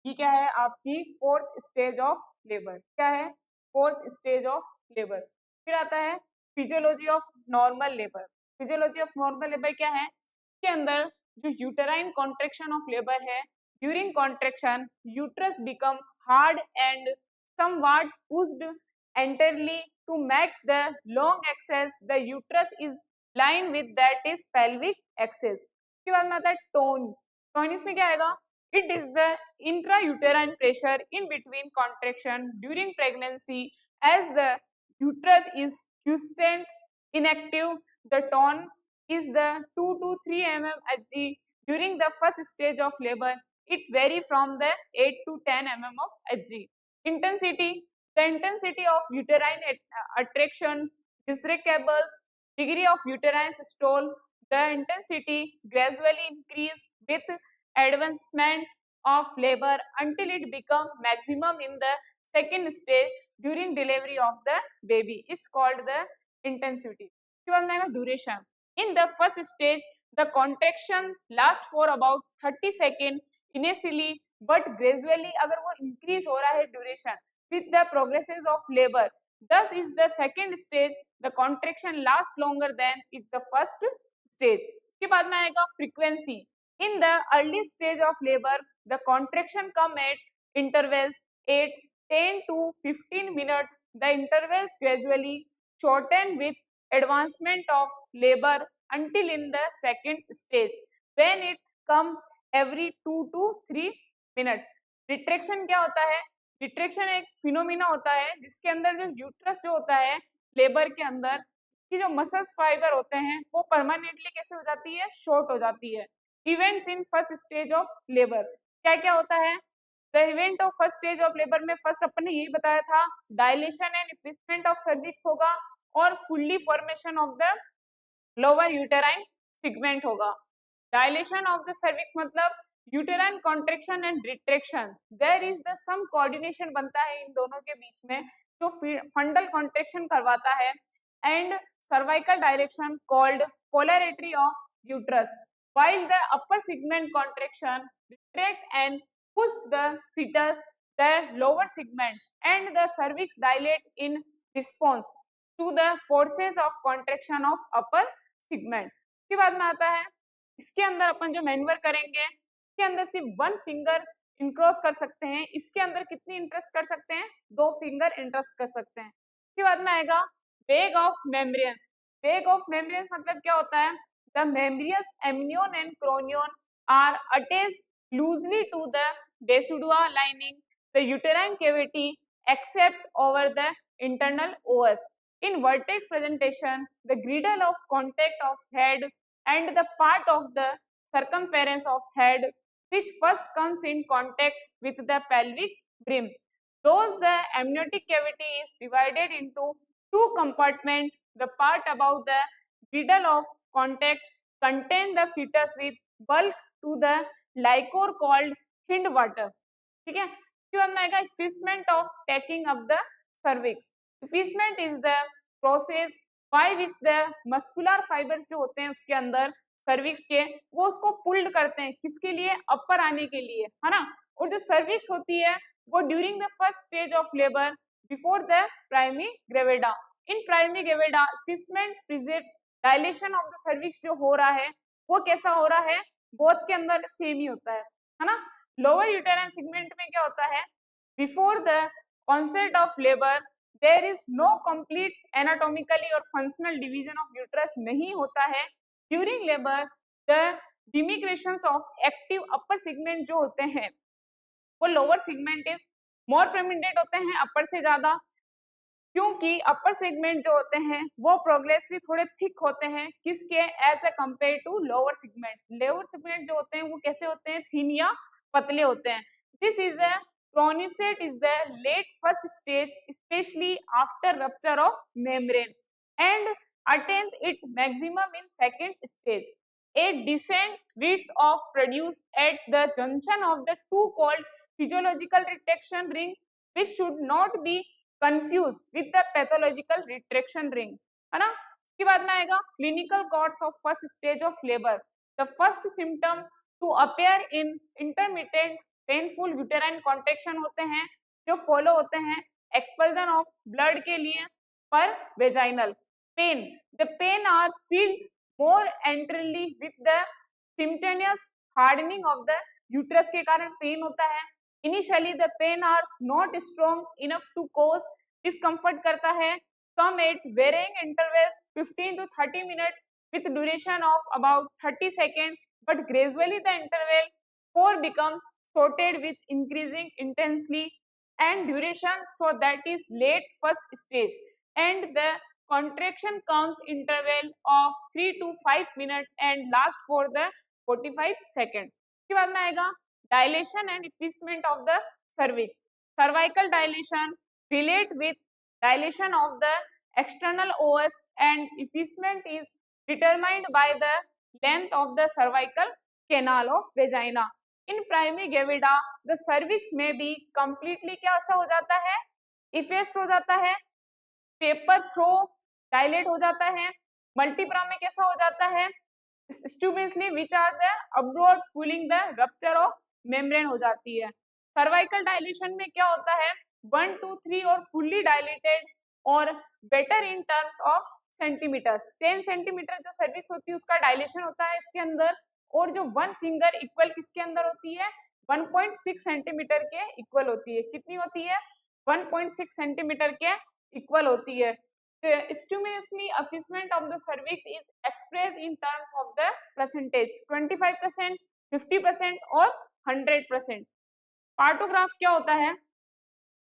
ये क्या है आपकी 4th स्टेज ऑफ लेबर, क्या है 4th स्टेज ऑफ लेबर। फिर आता है physiology of normal labour. Physiology of normal labour क्या है, इसके अंदर जो यूटेराइन कॉन्ट्रेक्शन ऑफ लेबर है, during contraction uterus become hard and somewhat pushed entirely to make the long axis the uterus is line with that is pelvic axis। उसके बाद में आता है टोन्स। टोनिस में क्या आएगा, it is the intrauterine pressure in between contraction during pregnancy as the uterus is quiescent inactive. The tons is the 2 to 3 mm Hg during the first stage of labor. It vary from the 8 to 10 mm of Hg. Intensity, the intensity of uterine attraction, discernibles, degree of uterine stall. The intensity gradually increase with advancement of labor until it become maximum in the second stage during delivery of the baby is called the intensity। उसके बाद में duration, in the first stage the contraction last for about 30 seconds initially but gradually अगर वो increase हो रहा है duration with the progresses of labor, thus is the second stage the contraction last longer than is the first stage। उसके बाद में आएगा frequency, in the early stage of labor the contraction come at intervals 10 to 15 minutes, the intervals gradually shorten with advancement of labor until in the second stage when it come every 2 to 3 minutes। Retraction क्या होता है, retraction एक phenomena होता है जिसके अंदर जो uterus जो होता है लेबर के अंदर की जो मसल्स फाइबर होते हैं वो परमानेंटली कैसे हो जाती है, शॉर्ट हो जाती है। Events in first stage of labour, क्या क्या होता है, the event of first stage of labour में फर्स्ट अपन ने यही बताया था, dilation and increasement of cervix होगा और fully formation of the lower uterine segment होगा। डायलेशन ऑफ द सर्विक्स मतलब uterine contraction and retraction, there is the some coordination बनता है इन दोनों के बीच में जो फंडल कॉन्ट्रैक्शन करवाता है, and cervical direction called polarity of uterus, while the upper segment contraction retract and push the fetus, the lower segment and the cervix dilate in response to the forces of contraction of upper segment। इसके बाद में आता है इसके अंदर अपन जो manoeuvre करेंगे, इसके अंदर सिर्फ 1 फिंगर इंक्रोस कर सकते हैं, इसके अंदर कितनी इंटरेस्ट कर सकते हैं, 2 फिंगर इंटरेस्ट कर सकते हैं। इसके बाद में आएगा वेग ऑफ मेम्ब्रेन्स। वेग ऑफ मेम्ब्रेन्स मतलब क्या होता है, the membranous amnion and chorion are attached loosely to the decidua lining the uterine cavity except over the internal os। In vertex presentation, the girdle of contact of head and the part of the circumference of head which first comes in contact with the pelvic brim. Thus, the amniotic cavity is divided into two compartments. The part above the girdle of contact contain the fetus with bulk to the liquor called hind water. ठीक है, इसके बाद में आएगा effacement of taking up the cervix. Effacement is the process by which the muscular fibres जो होते हैं उसके अंदर सर्विक्स के, वो उसको पुल्ड करते हैं किसके लिए, अपर आने के लिए, है ना. और जो सर्विक्स होती है वो during the first stage of labour before the primary gravida. In primary gravida effacement presents dilation of the cervix जो हो रहा है वो कैसा हो रहा है, बोथ के अंदर सेम ही होता है ना. लोअर यूटेराइन सेगमेंट में क्या होता है, before the onset of labour there is no complete anatomically और फंक्शनल डिवीजन ऑफ यूट्रस नहीं होता है. During labour the demarcations of active upper segment जो होते हैं वो lower segment is more prominent होते हैं अपर से ज्यादा, क्योंकि अपर सेगमेंट जो होते हैं वो प्रोग्रेसिवली थोड़े थिक होते हैं किसके, as a compare to lower segment. Lower segment जो होते हैं वो कैसे होते हैं, थिन या पतले होते हैं. This is a pronunciate is the late first stage, especially after rupture of membrane, and attains its maximum in second stage. A decent rates of produce at the junction of the two called physiological retraction ring, which should not be confused with the pathological retraction ring, है ना. इसके बाद में आएगा clinical course of first stage of labor. The first symptom to appear in intermittent painful uterine contraction होते हैं जो follow होते हैं एक्सपल्जन ऑफ ब्लड के लिए पर vaginal pain. The pain are felt more anteriorly with the simultaneous hardening of the uterus के कारण पेन होता है. Initially the pain are not strong enough to cause discomfort करता है, come at varying intervals 15 to 30 minute with duration of about 30 second, but gradually the interval for become sorted with increasing intensity and duration, so that is late first stage, and the contraction comes interval of 3 to 5 minutes and last for the 45 seconds. इसके बाद में आएगा dilation and effacement of the cervix. Cervical dilation relate with dilation of the external os and effacement is determined by the length of the cervical canal of vagina. In primary gravida the cervix में भी completely क्या ऐसा हो जाता है, इफेस्ट हो जाता है, पेपर थ्रो डायलेट हो जाता है. मल्टीप्रा में कैसा हो जाता है, स्टूबेंसली which are the abroad fooling the rupture of membrane हो जाती है. सर्वाइकल डायलेशन में क्या होता है, 1 to 3 और फुल्ली डायलेटेड और better in terms of centimetres. 10 centimetre जो सर्विक्स होती है उसका डायलेशन होता है इसके अंदर, और जो 1 फिंगर इक्वल किसके अंदर होती है, 1.6 सेंटीमीटर के इक्वल होती है. कितनी होती है, 1.6 सेंटीमीटर के इक्वल होती है. Stimulatory effacement of the cervix is expressed in terms of the percentage 25%, 50% और 100%. पार्टोग्राफ क्या होता है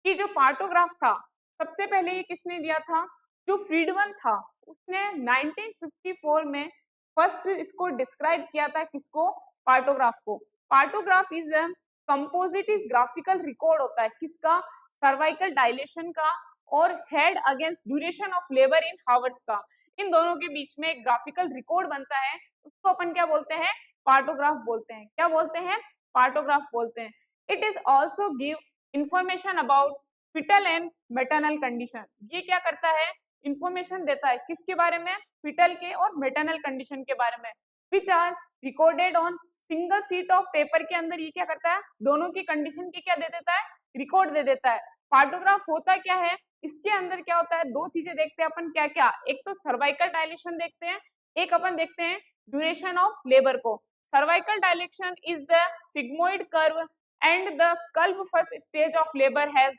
कि जो पार्टोग्राफ था सबसे पहले ये किसने दिया था, जो फ्रीडमन था उसने 1954 में फर्स्ट इसको डिस्क्राइब किया था. किसको, पार्टोग्राफ को. Partograph is a composite graphical record होता है किसका, सर्वाइकल डायलेशन का और head against duration of labour in hours का. इन दोनों के बीच में एक ग्राफिकल रिकॉर्ड बनता है, उसको अपन क्या बोलते हैं, पार्टोग्राफ बोलते हैं. क्या बोलते हैं, पार्टोग्राफ बोलते हैं. It is also give information about fetal and maternal condition. ये क्या करता है, इंफॉर्मेशन देता है किसके बारे में, फिटल के और मैटरनल कंडीशन के बारे में, which are recorded on single sheet of paper के अंदर. ये क्या करता है, दोनों की कंडीशन की क्या दे देता है, रिकॉर्ड दे देता है. पार्टोग्राफ होता क्या है, इसके अंदर क्या होता है, दो चीजें देखते हैं अपन. क्या क्या, एक तो सर्वाइकल डायलेशन देखते हैं, एक अपन देखते हैं ड्यूरेशन ऑफ लेबर को. Cervical dilation is the sigmoid curve and the curve first stage of labour has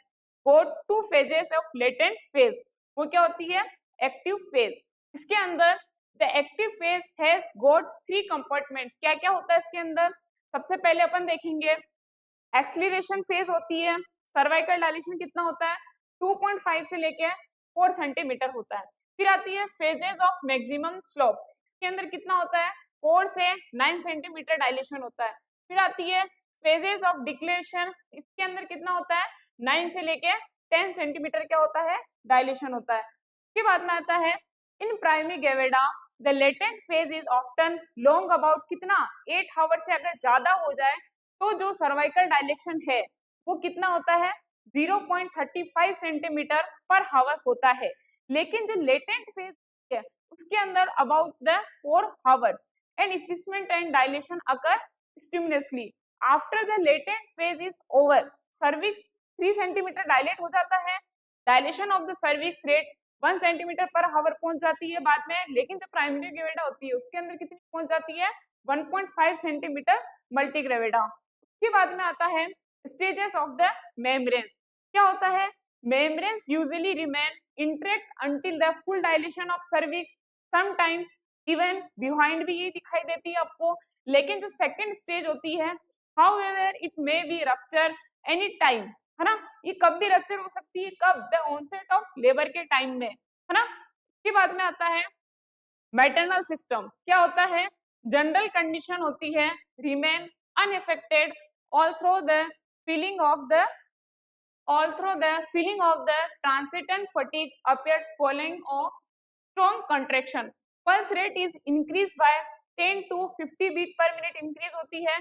got 2 phases of latent phase. वो क्या होती है, एक्टिव फेज. इसके अंदर the active phase has got 3 compartment. क्या क्या होता है इसके अंदर, सबसे पहले अपन देखेंगे एक्सीलरेशन फेज होती है. सर्वाइकल डायलेशन कितना होता है, 2.5 से लेके 4 सेंटीमीटर होता है। फिर आती है फेजेस ऑफ मैक्सिमम स्लोप, इसके अंदर कितना होता है 4 से 9 सेंटीमीटर डायलेशन होता है। फिर आती है फेजेस ऑफ डिक्लेरेशन, इसके अंदर कितना होता है 9 से लेके 10 सेंटीमीटर क्या होता है डायलेशन होता है। उसके बाद में आता है in primigravida the latent phase is often long about कितना 8 आवर से अगर ज्यादा हो जाए तो जो सर्वाइकल डायलेशन है वो कितना होता है 0.35 सेंटीमीटर पर हावर होता है। लेकिन जो लेटेंट फेज है उसके अंदर about the 4 hours and effacement and dilation occur simultaneously after the latent phase is over cervix 3 centimetre dilate हो जाता है। Dilation of the cervix rate 1 centimetre per hour पहुंच जाती है बाद में, लेकिन जो प्राइमरी ग्रेविडा होती है उसके अंदर कितनी पहुंच जाती है 1.5 सेंटीमीटर मल्टी ग्रेविडा। उसके बाद में आता है स्टेजेस ऑफ द मेम्ब्रेन, क्या होता है membranes usually remain intact until the full dilation of cervix, sometimes even behind भी ये दिखाई देती है आपको। लेकिन जो सेकंड स्टेज होती है however it may be rupture any time, है ना, ये कब भी रप्चर हो सकती है, कब द ऑनसेट ऑफ लेबर के टाइम में, है ना। उसके बाद में आता है मैटरनल सिस्टम, क्या होता है जनरल कंडीशन होती है remain unaffected all through the feeling of the transitant fatigue appears following a strong contraction. Pulse rate is increased by 10 to 50 beat per minute increase होती है।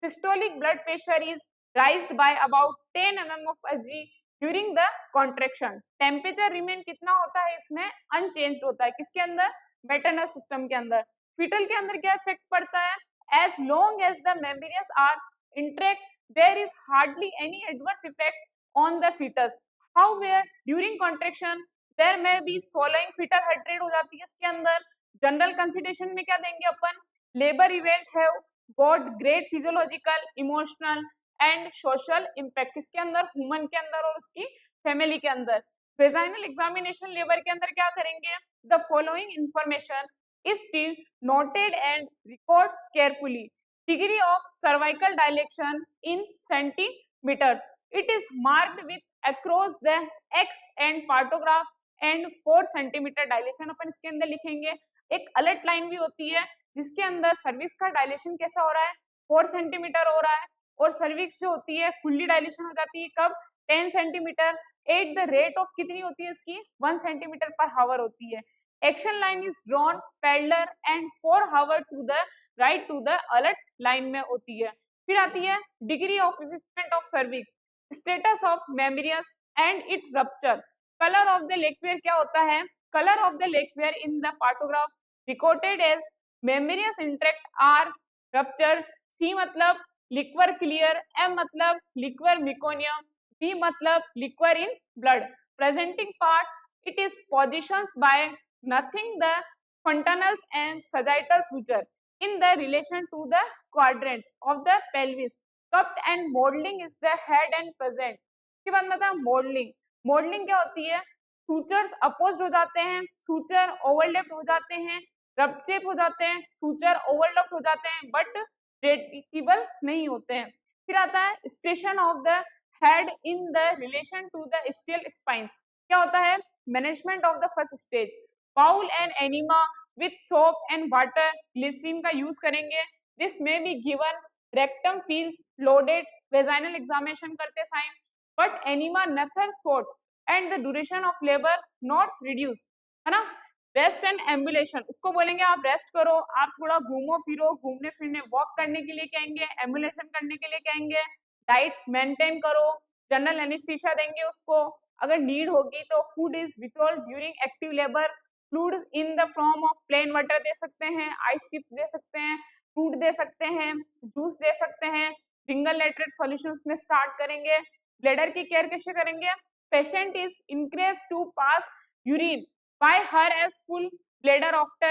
Systolic blood pressure is raised by about 10 mm of Hg during the contraction. Temperature remain कितना होता है इसमें unchanged होता है, किसके अंदर मैटरनल सिस्टम के अंदर। फीटल के अंदर क्या इफेक्ट पड़ता है as long as the membranes are intact there is hardly any adverse effect on the fetus. However, during contraction there may be swallowing fetal heart rate हो जाती है इसके अंदर। जनरल कंसिडरेशन में क्या देंगे अपन labour event have got great physiological emotional and social impact, किसके अंदर ह्यूमन के अंदर और उसकी फैमिली के अंदर। वेजाइनल एग्जामिनेशन लेबर के अंदर क्या करेंगे the following information is still noted and record carefully. Degree of cervical dilation in centimetres, it is marked with across the x and partograph and 4 centimetre dilation अपन इसके अंदर लिखेंगे। एक अलर्ट लाइन भी होती है जिसके अंदर सर्विक्स का डायलेशन कैसा हो रहा है 4 सेंटीमीटर हो रहा है, और सर्विक्स जो होती है फुल्ली डायलेशन हो जाती है कब 10 centimetre at the rate of कितनी होती है इसकी 1 सेंटीमीटर पर हावर होती है। Action line is drawn parallel and 4 hour to the right to the alert line में होती है। फिर आती है degree of effacement of cervix, status of membranes and it rupture. Colour of the liquor क्या होता है colour of the liquor in the partograph recorded as membranes intact or rupture. C मतलब लिक्वर क्लियर, एम मतलब liquor meconium, B मतलब liquor in blood. Presenting part it is positions by nothing the fontanels and sagittal suture in the relation to the quadrants of the pelvis. Cupped and modeling is the head and present। इसके बाद मतलब modeling, modeling क्या होती है sutures opposed हो जाते हैं, suture overlapped हो जाते हैं, रप्टेप हो जाते हैं, सूचर ओवरलैप्ड हो जाते हैं बट रेटिकेबल नहीं होते हैं। फिर आता है station of the head in the relation to the ischial spines, क्या होता है management of the first stage. Bowel and enema with soap and water glycerine का यूज करेंगे। दिस में be given rectum feels loaded vaginal examination करते sign but enema neither short and the duration of labour not reduce, है ना। Rest and ambulation, उसको बोलेंगे आप rest करो, आप थोड़ा घूमो फिरो, घूमने फिरने वॉक करने के लिए कहेंगे, एम्बुलेशन करने के लिए कहेंगे, डाइट मेंटेन करो, जनरल एनेस्थीसिया देंगे उसको, अगर नीड होगी तो food is withhold during active labour, fluid in the form of plain water दे सकते हैं, आइस चिप्स दे सकते हैं, फ्रूट दे सकते हैं, जूस दे सकते हैं, सिंगल लेटरेट सॉल्यूशंस में स्टार्ट करेंगे। ब्लैडर की केयर कैसे करेंगे, patient is encouraged to pass urine by her as full bladder after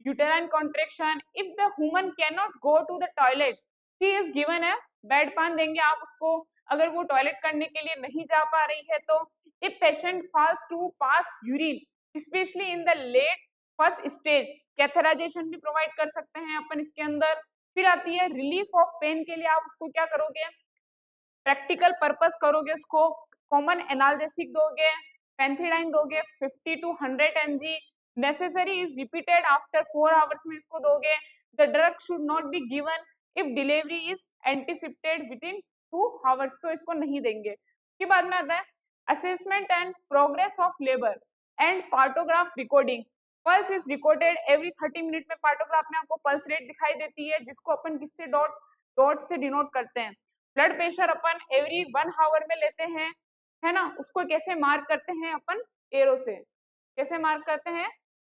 uterine contraction. If the woman cannot go to the toilet, she is given a bedpan देंगे आप उसको, अगर वो टॉयलेट करने के लिए नहीं जा पा रही है तो। If patient falls to pass urine, especially in the late first stage, कैथेराइजेशन भी प्रोवाइड कर सकते हैं अपन इसके अंदर। फिर आती है रिलीफ ऑफ पेन के लिए आप उसको क्या करोगे, प्रैक्टिकल पर्पस करोगे, उसको कॉमन एनाल्जेसिक दोगे, पेंथिडाइन दोगे 50 to 100 mg, necessary is repeated after 4 hours में इसको दोगे। The drug should not be given if delivery is anticipated with in 2 hours, तो इसको नहीं देंगे। उसके बाद में आता है assessment and progress of labour and partograph recording. Pulse is recorded every 30 minute में। पार्टोग्राफ में आपको पल्स रेट दिखाई देती है, जिसको अपन किससे डॉट से डिनोट करते हैं। ब्लड प्रेशर अपन एवरी 1 आवर में लेते हैं, है ना। उसको कैसे मार्क करते हैं अपन, एरो से। कैसे मार्क करते हैं,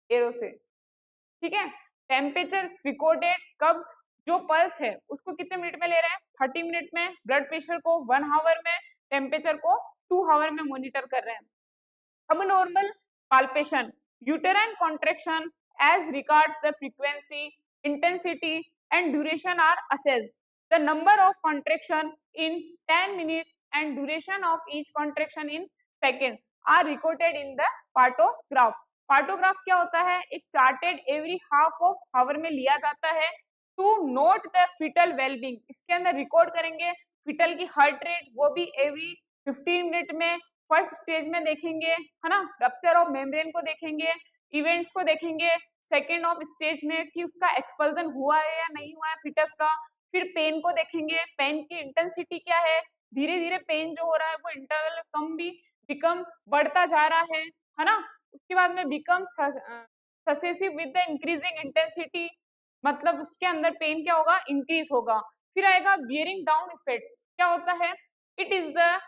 एरो से, ठीक है। टेम्परेचर रिकॉर्डेड, कब, जो पल्स है उसको कितने मिनट में ले रहे हैं, 30 मिनट में। ब्लड प्रेशर को 1 आवर में, टेम्परेचर को 2 आवर में मॉनिटर कर रहे हैं। अब normal palpation, uterine contraction as regards the frequency, intensity and duration are assessed. The number of contraction in 10 minutes and duration of each contraction in second are recorded in the partograph. Partograph क्या होता है, एक charted every half of hour में लिया जाता है to note the fetal wellbeing. इसके अंदर रिकॉर्ड करेंगे फिटल की हार्ट रेट, वो भी एवरी 15 मिनट में। फर्स्ट स्टेज में देखेंगे, है ना, रप्चर ऑफ मेम्ब्रेन को देखेंगे, इवेंट्स को देखेंगे। सेकेंड ऑफ स्टेज में कि उसका एक्सपल्जन हुआ है या नहीं हुआ है फिटस का। फिर पेन को देखेंगे, पेन की इंटेंसिटी क्या है, धीरे धीरे पेन जो हो रहा है वो इंटरवल कम भी बिकम बढ़ता जा रहा है ना। उसके बाद में become successive with the increasing intensity, मतलब उसके अंदर पेन क्या होगा, इंक्रीज होगा। फिर आएगा बियरिंग डाउन इफेक्ट्स। क्या होता है, it is the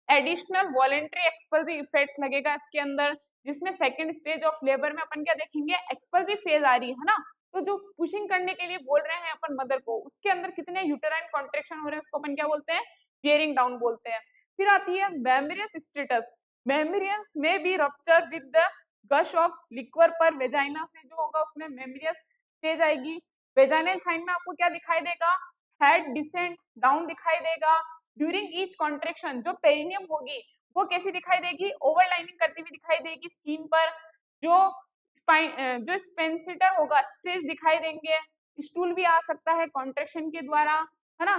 additional voluntary expulsive effects लगेगा इसके अंदर, जिसमें सेकेंड स्टेज ऑफ लेबर में अपन क्या देखेंगे, एक्सपल्सिव फेज आ रही है ना। तो जो पुशिंग करने के लिए बोल रहे हैं अपन मदर को, उसके अंदर कितने यूटेराइन कॉन्ट्रैक्शन हो रहे हैं, उसको अपन क्या बोलते हैं, बियरिंग डाउन बोलते हैं। फिर आती है मेमोरियस स्टेटस। मेमोरियस में be rupture with the gush of liquor per vagina से जो होगा उसमें मेमोरियस स्टेज आएगी। वेजाइनल साइन में आपको क्या दिखाई देगा, हेड डिसेंट डाउन दिखाई देगा। ड्यूरिंग ईच कॉन्ट्रैक्शन जो पेरिनियम होगी वो कैसी दिखाई देगी, ओवरलाइनिंग करती हुई दिखाई देगी स्किन पर। जो स्पेंसिटर होगा स्ट्रेच दिखाई देंगे, स्टूल भी आ सकता है कॉन्ट्रैक्शन के द्वारा, है ना।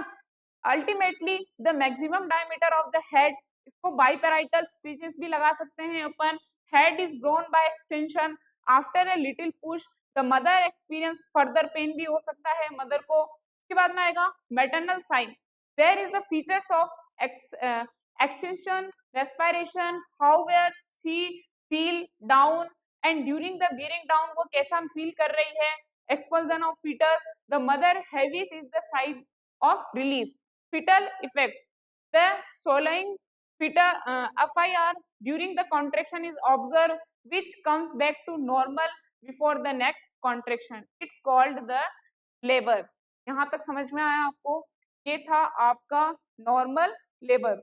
Ultimately the maximum diameter of the head, इसको बाइपेराइटल स्टिचेस भी लगा सकते हैं अपन। Head is born by extension after a little push. The mother experience further pain भी हो सकता है मदर को। उसके बाद में आएगा maternal sign. There is the features of extension, respiration, how where she feel down and during the bearing down वो कैसा फील कर रही है। Expulsion of foetus, the mother heaves is the side of relief. Foetal effects, the swallowing FIR during the contraction is observed which comes back to normal before the next contraction. It's called the labor. यहाँ तक समझ में आया आपको, ये था आपका normal labour.